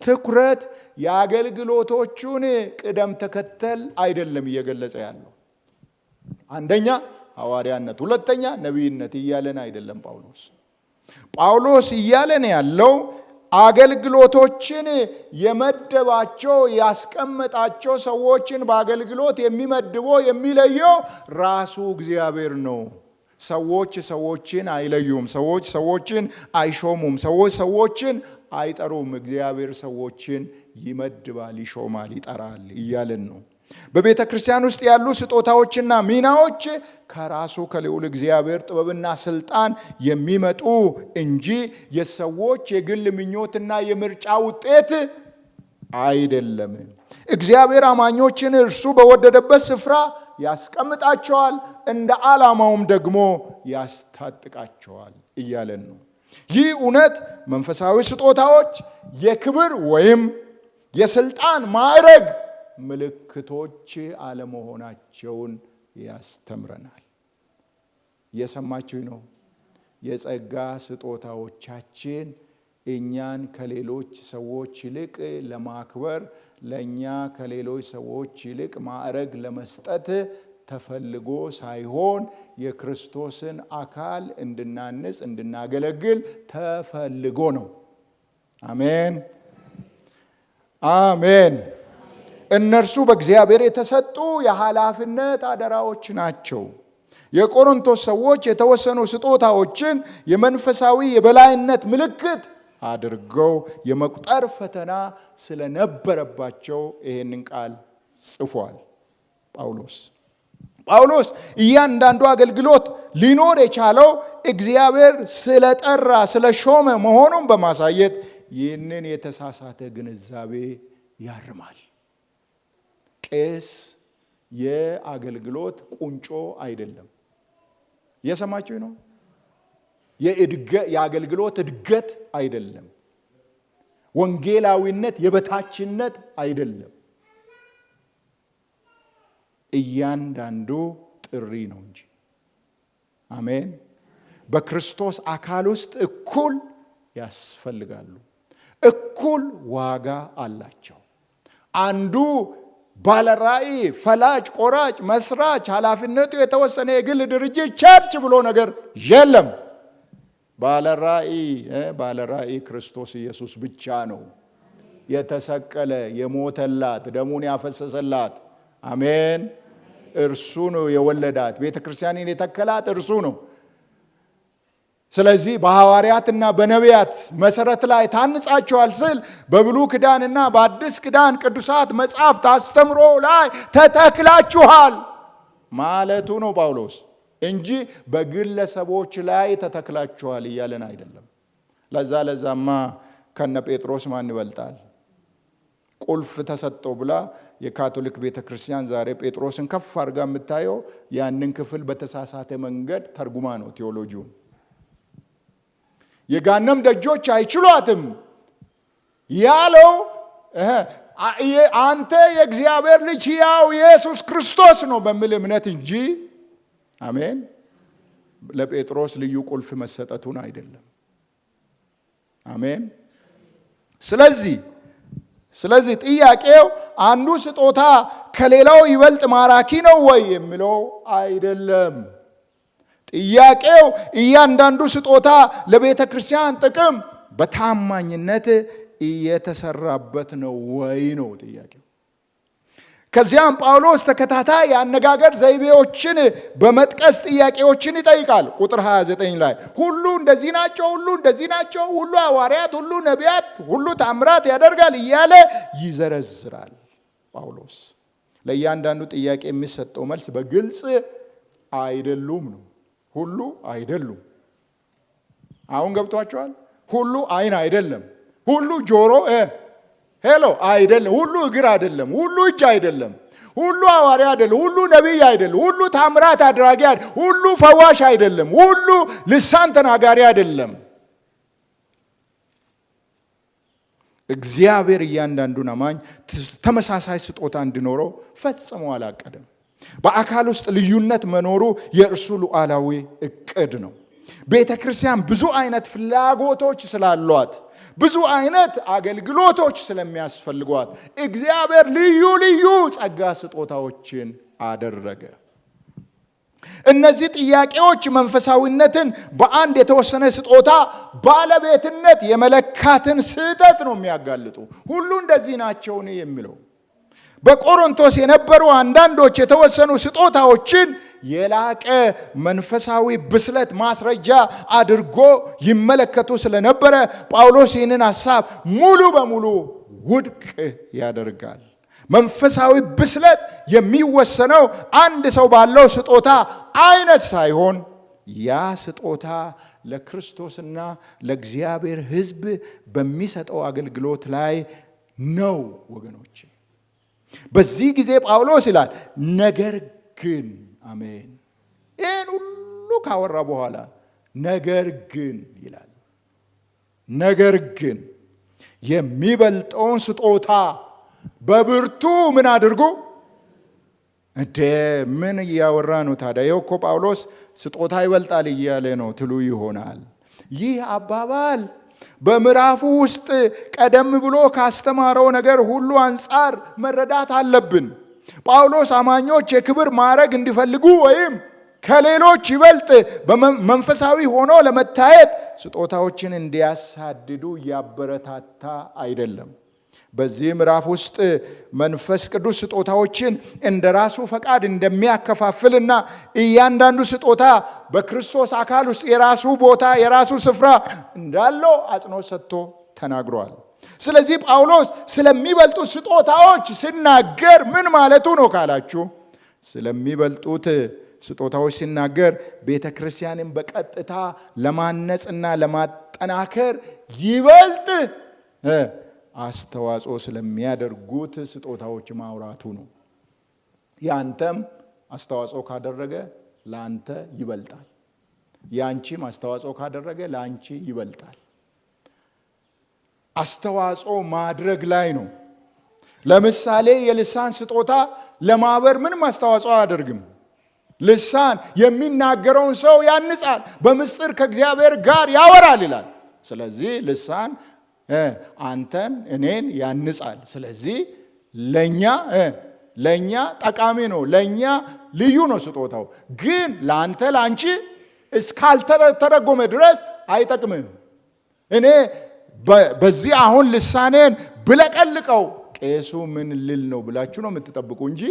ትኩረት የአገልግሎቶቹን ቅደም ተከተል አይደለም እየገለጸ ያለው። አንደኛ ሐዋርያነት፣ ሁለተኛ ነቢይነት እያለን አይደለም። ጳውሎስ እያለን ያለው አገልግሎቶችን የመደባቸው ያስቀመጣቸው ሰዎችን በአገልግሎት የሚመድበው የሚለየው ራሱ እግዚአብሔር ነው። ሰዎች ሰዎችን አይለዩም። ሰዎች ሰዎችን አይሾሙም። ሰዎች ሰዎችን አይጠሩም። እግዚአብሔር ሰዎችን ይመድባል፣ ይሾማል፣ ይጠራል እያለን ነው። በቤተ ክርስቲያን ውስጥ ያሉ ስጦታዎችና ሚናዎች ከራሱ ከልዑል እግዚአብሔር ጥበብና ስልጣን የሚመጡ እንጂ የሰዎች የግል ምኞትና የምርጫ ውጤት አይደለም። እግዚአብሔር አማኞችን እርሱ በወደደበት ስፍራ ያስቀምጣቸዋል፣ እንደ ዓላማውም ደግሞ ያስታጥቃቸዋል እያለን ነው። ይህ እውነት መንፈሳዊ ስጦታዎች የክብር ወይም የስልጣን ማዕረግ ምልክቶች አለመሆናቸውን ያስተምረናል። እየሰማችሁ ነው? የጸጋ ስጦታዎቻችን እኛን ከሌሎች ሰዎች ይልቅ ለማክበር ለኛ ከሌሎች ሰዎች ይልቅ ማዕረግ ለመስጠት ተፈልጎ ሳይሆን የክርስቶስን አካል እንድናንጽ እንድናገለግል ተፈልጎ ነው። አሜን አሜን። እነርሱ በእግዚአብሔር የተሰጡ የኃላፊነት አደራዎች ናቸው። የቆሮንቶስ ሰዎች የተወሰኑ ስጦታዎችን የመንፈሳዊ የበላይነት ምልክት አድርገው የመቁጠር ፈተና ስለነበረባቸው ይሄንን ቃል ጽፏል ጳውሎስ እያንዳንዱ አገልግሎት ሊኖር የቻለው እግዚአብሔር ስለጠራ ስለሾመ መሆኑን በማሳየት ይህንን የተሳሳተ ግንዛቤ ያርማል። ቄስ የአገልግሎት ቁንጮ አይደለም። የሰማችሁ ነው። የአገልግሎት እድገት አይደለም። ወንጌላዊነት የበታችነት አይደለም። እያንዳንዱ ጥሪ ነው እንጂ። አሜን። በክርስቶስ አካል ውስጥ እኩል ያስፈልጋሉ። እኩል ዋጋ አላቸው። አንዱ ባለራእይ፣ ፈላጭ ቆራጭ፣ መስራች፣ ኃላፊነቱ የተወሰነ የግል ድርጅት ቸርች ብሎ ነገር የለም። ባለራእይ ክርስቶስ ኢየሱስ ብቻ ነው። የተሰቀለ የሞተላት ደሙን ያፈሰሰላት። አሜን። እርሱ ነው የወለዳት። ቤተክርስቲያንን የተከላት እርሱ ነው። ስለዚህ በሐዋርያትና በነቢያት መሰረት ላይ ታንጻችኋል ስል በብሉይ ኪዳንና በአዲስ ኪዳን ቅዱሳት መጻሕፍት አስተምሮ ላይ ተተክላችኋል ማለቱ ነው ጳውሎስ እንጂ በግለሰቦች ላይ ተተክላችኋል እያለን አይደለም። ለዛማ ከነ ጴጥሮስ ማን ይበልጣል? ቁልፍ ተሰጠው ብላ የካቶሊክ ቤተክርስቲያን ዛሬ ጴጥሮስን ከፍ አድርጋ የምታየው ያንን ክፍል በተሳሳተ መንገድ ተርጉማ ነው ቴዎሎጂውን። የጋነም ደጆች አይችሏትም ያለው አንተ የእግዚአብሔር ልጅ ሕያው ኢየሱስ ክርስቶስ ነው በሚል እምነት እንጂ አሜን ለጴጥሮስ ልዩ ቁልፍ መሰጠቱን አይደለም። አሜን። ስለዚህ ጥያቄው አንዱ ስጦታ ከሌላው ይበልጥ ማራኪ ነው ወይ የሚለው አይደለም። ጥያቄው እያንዳንዱ ስጦታ ለቤተ ክርስቲያን ጥቅም በታማኝነት እየተሰራበት ነው ወይ ነው ጥያቄው። ከዚያም ጳውሎስ ተከታታይ የአነጋገር ዘይቤዎችን በመጥቀስ ጥያቄዎችን ይጠይቃል። ቁጥር 29 ላይ ሁሉ እንደዚህ ናቸው፣ ሁሉ እንደዚህ ናቸው፣ ሁሉ ሐዋርያት፣ ሁሉ ነቢያት፣ ሁሉ ታምራት ያደርጋል እያለ ይዘረዝራል። ጳውሎስ ለእያንዳንዱ ጥያቄ የሚሰጠው መልስ በግልጽ አይደሉም ነው። ሁሉ አይደሉም። አሁን ገብቷቸዋል። ሁሉ አይን አይደለም፣ ሁሉ ጆሮ ሄሎ አይደለም፣ ሁሉ እግር አይደለም፣ ሁሉ እጅ አይደለም፣ ሁሉ ሐዋርያ አይደለም፣ ሁሉ ነቢይ አይደለም፣ ሁሉ ታምራት አድራጊ አይደለም፣ ሁሉ ፈዋሽ አይደለም፣ ሁሉ ልሳን ተናጋሪ አይደለም። እግዚአብሔር እያንዳንዱን አማኝ ተመሳሳይ ስጦታ እንዲኖረው ፈጽሞ አላቀደም። በአካል ውስጥ ልዩነት መኖሩ የእርሱ ሉዓላዊ እቅድ ነው። ቤተ ክርስቲያን ብዙ አይነት ፍላጎቶች ስላሏት፣ ብዙ አይነት አገልግሎቶች ስለሚያስፈልጓት እግዚአብሔር ልዩ ልዩ ጸጋ ስጦታዎችን አደረገ። እነዚህ ጥያቄዎች መንፈሳዊነትን በአንድ የተወሰነ ስጦታ ባለቤትነት የመለካትን ስህተት ነው የሚያጋልጡ። ሁሉ እንደዚህ ናቸው የሚለው በቆሮንቶስ የነበሩ አንዳንዶች የተወሰኑ ስጦታዎችን የላቀ መንፈሳዊ ብስለት ማስረጃ አድርጎ ይመለከቱ ስለነበረ ጳውሎስ ይህንን ሐሳብ ሙሉ በሙሉ ውድቅ ያደርጋል። መንፈሳዊ ብስለት የሚወሰነው አንድ ሰው ባለው ስጦታ አይነት ሳይሆን ያ ስጦታ ለክርስቶስና ለእግዚአብሔር ሕዝብ በሚሰጠው አገልግሎት ላይ ነው ወገኖች። በዚህ ጊዜ ጳውሎስ ይላል ነገር ግን አሜን። ይህን ሁሉ ካወራ በኋላ ነገር ግን ይላል። ነገር ግን የሚበልጠውን ስጦታ በብርቱ ምን አድርጉ? ምን እያወራ ነው ታዲያ? ይኸው እኮ ጳውሎስ ስጦታ ይበልጣል እያለ ነው ትሉ ይሆናል። ይህ አባባል በምዕራፉ ውስጥ ቀደም ብሎ ካስተማረው ነገር ሁሉ አንጻር መረዳት አለብን። ጳውሎስ አማኞች የክብር ማዕረግ እንዲፈልጉ ወይም ከሌሎች ይበልጥ መንፈሳዊ ሆኖ ለመታየት ስጦታዎችን እንዲያሳድዱ እያበረታታ አይደለም። በዚህ ምዕራፍ ውስጥ መንፈስ ቅዱስ ስጦታዎችን እንደራሱ ፈቃድ እንደሚያከፋፍልና እያንዳንዱ ስጦታ በክርስቶስ አካል ውስጥ የራሱ ቦታ የራሱ ስፍራ እንዳለው አጽንኦት ሰጥቶ ተናግሯል። ስለዚህ ጳውሎስ ስለሚበልጡት ስጦታዎች ሲናገር ምን ማለቱ ነው ካላችሁ፣ ስለሚበልጡት ስጦታዎች ሲናገር ቤተ ክርስቲያንን በቀጥታ ለማነጽና ለማጠናከር ይበልጥ አስተዋጽኦ ስለሚያደርጉት ስጦታዎች ማውራቱ ነው። ያንተም አስተዋጽኦ ካደረገ ላንተ ይበልጣል። ያንቺም አስተዋጽኦ ካደረገ ላንቺ ይበልጣል። አስተዋጽኦ ማድረግ ላይ ነው። ለምሳሌ የልሳን ስጦታ ለማህበር ምንም አስተዋጽኦ አያደርግም። ልሳን የሚናገረውን ሰው ያንጻል፣ በምስጢር ከእግዚአብሔር ጋር ያወራል ይላል። ስለዚህ ልሳን አንተን እኔን ያንጻል። ስለዚህ ለኛ ጠቃሚ ነው፣ ለኛ ልዩ ነው ስጦታው። ግን ለአንተ ላንቺ እስካልተረጎመ ድረስ አይጠቅምም። እኔ በዚህ አሁን ልሳኔን ብለቀልቀው ቄሱ ምን ልል ነው ብላችሁ ነው የምትጠብቁ እንጂ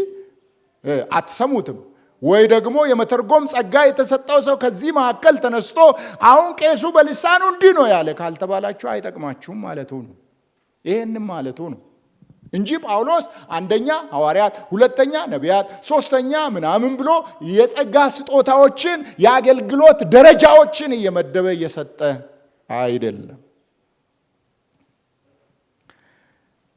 አትሰሙትም። ወይ ደግሞ የመተርጎም ጸጋ የተሰጠው ሰው ከዚህ መካከል ተነስቶ አሁን ቄሱ በልሳኑ እንዲህ ነው ያለ ካልተባላችሁ አይጠቅማችሁም ማለቱ ነው። ይሄንም ማለቱ ነው እንጂ ጳውሎስ አንደኛ ሐዋርያት፣ ሁለተኛ ነቢያት፣ ሶስተኛ ምናምን ብሎ የጸጋ ስጦታዎችን የአገልግሎት ደረጃዎችን እየመደበ እየሰጠ አይደለም።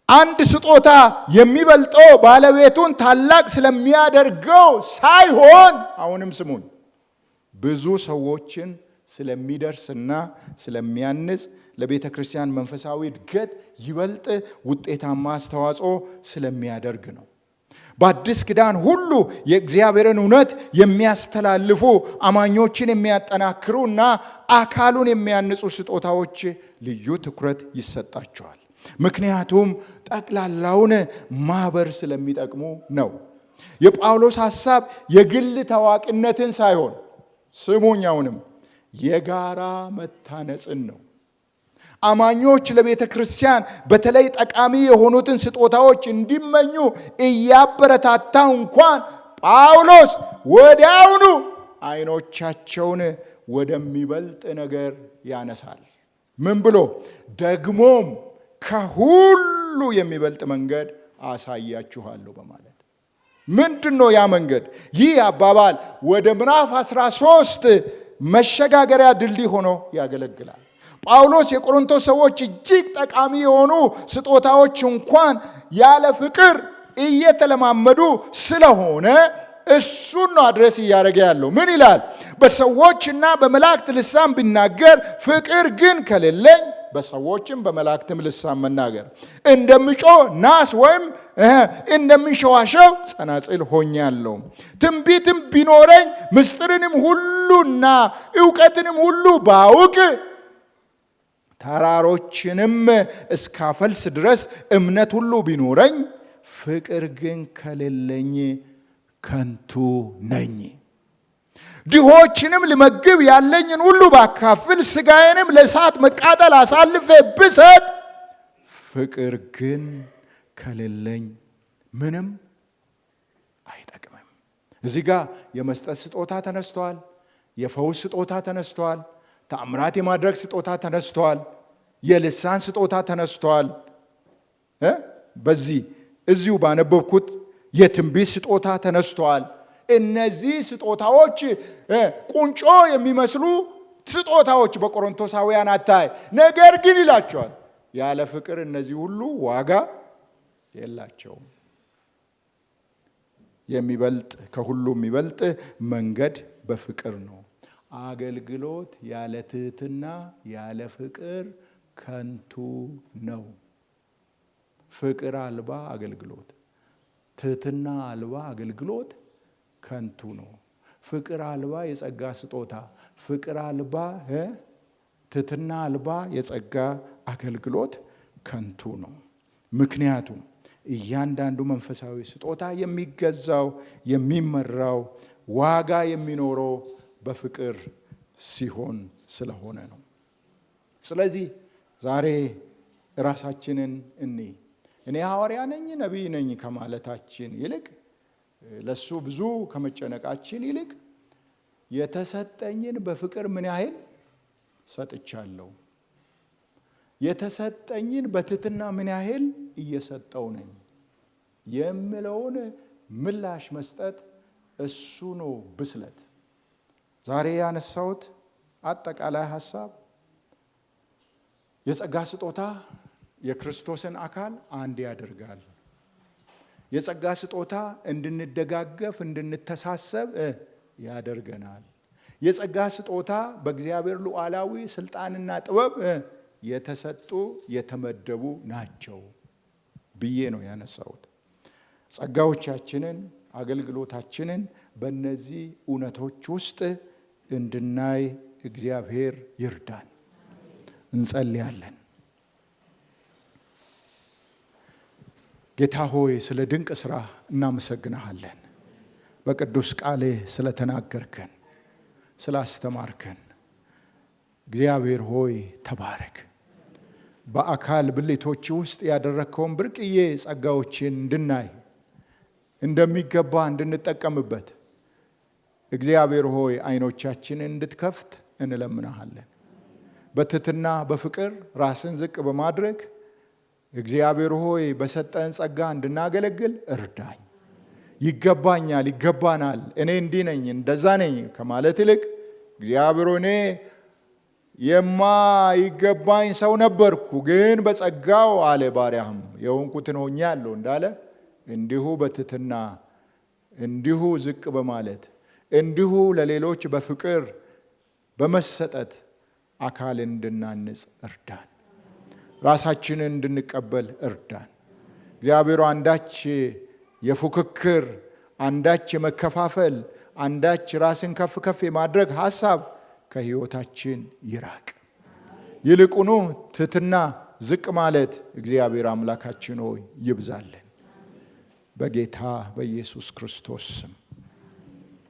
አንድ ስጦታ የሚበልጠው ባለቤቱን ታላቅ ስለሚያደርገው ሳይሆን፣ አሁንም ስሙን፣ ብዙ ሰዎችን ስለሚደርስና ስለሚያንጽ ለቤተ ክርስቲያን መንፈሳዊ እድገት ይበልጥ ውጤታማ አስተዋጽኦ ስለሚያደርግ ነው። በአዲስ ኪዳን ሁሉ የእግዚአብሔርን እውነት የሚያስተላልፉ አማኞችን የሚያጠናክሩና አካሉን የሚያንጹ ስጦታዎች ልዩ ትኩረት ይሰጣቸዋል። ምክንያቱም ጠቅላላውን ማህበር ስለሚጠቅሙ ነው። የጳውሎስ ሐሳብ የግል ታዋቂነትን ሳይሆን ስሙኛውንም የጋራ መታነጽን ነው። አማኞች ለቤተ ክርስቲያን በተለይ ጠቃሚ የሆኑትን ስጦታዎች እንዲመኙ እያበረታታው እንኳን ጳውሎስ ወዲያውኑ አይኖቻቸውን ወደሚበልጥ ነገር ያነሳል። ምን ብሎ? ደግሞም ከሁሉ የሚበልጥ መንገድ አሳያችኋለሁ በማለት። ምንድነው ያ መንገድ? ይህ አባባል ወደ ምዕራፍ 13 መሸጋገሪያ ድልድይ ሆኖ ያገለግላል። ጳውሎስ የቆሮንቶስ ሰዎች እጅግ ጠቃሚ የሆኑ ስጦታዎች እንኳን ያለ ፍቅር እየተለማመዱ ስለሆነ እሱን ነው አድረስ እያደረገ ያለው። ምን ይላል? በሰዎችና በመላእክት ልሳን ብናገር ፍቅር ግን ከሌለኝ በሰዎችም በመላእክትም ልሳን መናገር እንደምጮህ ናስ ወይም እንደምንሸዋሸው ጸናጽል ሆኛለሁ። ትንቢትም ቢኖረኝ ምስጢርንም ሁሉና ዕውቀትንም ሁሉ ባውቅ ተራሮችንም እስካፈልስ ድረስ እምነት ሁሉ ቢኖረኝ ፍቅር ግን ከሌለኝ ከንቱ ነኝ። ድሆችንም ልመግብ ያለኝን ሁሉ ባካፍል ሥጋዬንም ለእሳት መቃጠል አሳልፌ ብሰጥ ፍቅር ግን ከሌለኝ ምንም አይጠቅምም። እዚህ ጋር የመስጠት ስጦታ ተነስቷል። የፈውስ ስጦታ ተነስቷል። ተአምራት የማድረግ ስጦታ ተነስቷል። የልሳን ስጦታ ተነስቷል። እዚሁ ባነበብኩት የትንቢት ስጦታ ተነስቷል። እነዚህ ስጦታዎች ቁንጮ የሚመስሉ ስጦታዎች በቆሮንቶሳውያን አታይ። ነገር ግን ይላቸዋል ያለ ፍቅር እነዚህ ሁሉ ዋጋ የላቸውም። የሚበልጥ ከሁሉ የሚበልጥ መንገድ በፍቅር ነው። አገልግሎት ያለ ትህትና ያለ ፍቅር ከንቱ ነው። ፍቅር አልባ አገልግሎት፣ ትህትና አልባ አገልግሎት ከንቱ ነው። ፍቅር አልባ የጸጋ ስጦታ፣ ፍቅር አልባ ትሕትና አልባ የጸጋ አገልግሎት ከንቱ ነው። ምክንያቱም እያንዳንዱ መንፈሳዊ ስጦታ የሚገዛው የሚመራው ዋጋ የሚኖረው በፍቅር ሲሆን ስለሆነ ነው። ስለዚህ ዛሬ ራሳችንን እኔ ሐዋርያ ነኝ ነቢይ ነኝ ከማለታችን ይልቅ ለሱ ብዙ ከመጨነቃችን ይልቅ የተሰጠኝን በፍቅር ምን ያህል ሰጥቻለሁ፣ የተሰጠኝን በትሕትና ምን ያህል እየሰጠው ነኝ የሚለውን ምላሽ መስጠት እሱ ነው ብስለት። ዛሬ ያነሳሁት አጠቃላይ ሐሳብ የጸጋ ስጦታ የክርስቶስን አካል አንድ ያደርጋል። የጸጋ ስጦታ እንድንደጋገፍ እንድንተሳሰብ ያደርገናል። የጸጋ ስጦታ በእግዚአብሔር ሉዓላዊ ስልጣንና ጥበብ የተሰጡ የተመደቡ ናቸው ብዬ ነው ያነሳሁት። ጸጋዎቻችንን አገልግሎታችንን በእነዚህ እውነቶች ውስጥ እንድናይ እግዚአብሔር ይርዳን። እንጸልያለን። ጌታ ሆይ ስለ ድንቅ ሥራ እናመሰግንሃለን። በቅዱስ ቃልህ ስለተናገርከን ስላስተማርከን እግዚአብሔር ሆይ ተባረክ። በአካል ብልቶች ውስጥ ያደረግከውን ብርቅዬ ጸጋዎችን እንድናይ እንደሚገባ እንድንጠቀምበት እግዚአብሔር ሆይ ዓይኖቻችንን እንድትከፍት እንለምናሃለን። በትሕትና በፍቅር ራስን ዝቅ በማድረግ እግዚአብሔር ሆይ በሰጠን ጸጋ እንድናገለግል እርዳኝ። ይገባኛል፣ ይገባናል፣ እኔ እንዲህ ነኝ እንደዛ ነኝ ከማለት ይልቅ እግዚአብሔር እኔ የማይገባኝ ሰው ነበርኩ፣ ግን በጸጋው አለ ባሪያህም የሆንኩትን ሆኛለሁ እንዳለ እንዲሁ በትሕትና እንዲሁ ዝቅ በማለት እንዲሁ ለሌሎች በፍቅር በመሰጠት አካል እንድናንጽ እርዳን። ራሳችንን እንድንቀበል እርዳን። እግዚአብሔር አንዳች የፉክክር አንዳች የመከፋፈል አንዳች ራስን ከፍ ከፍ የማድረግ ሐሳብ ከሕይወታችን ይራቅ። ይልቁኑ ትሕትና ዝቅ ማለት እግዚአብሔር አምላካችን ሆይ ይብዛልን። በጌታ በኢየሱስ ክርስቶስ ስም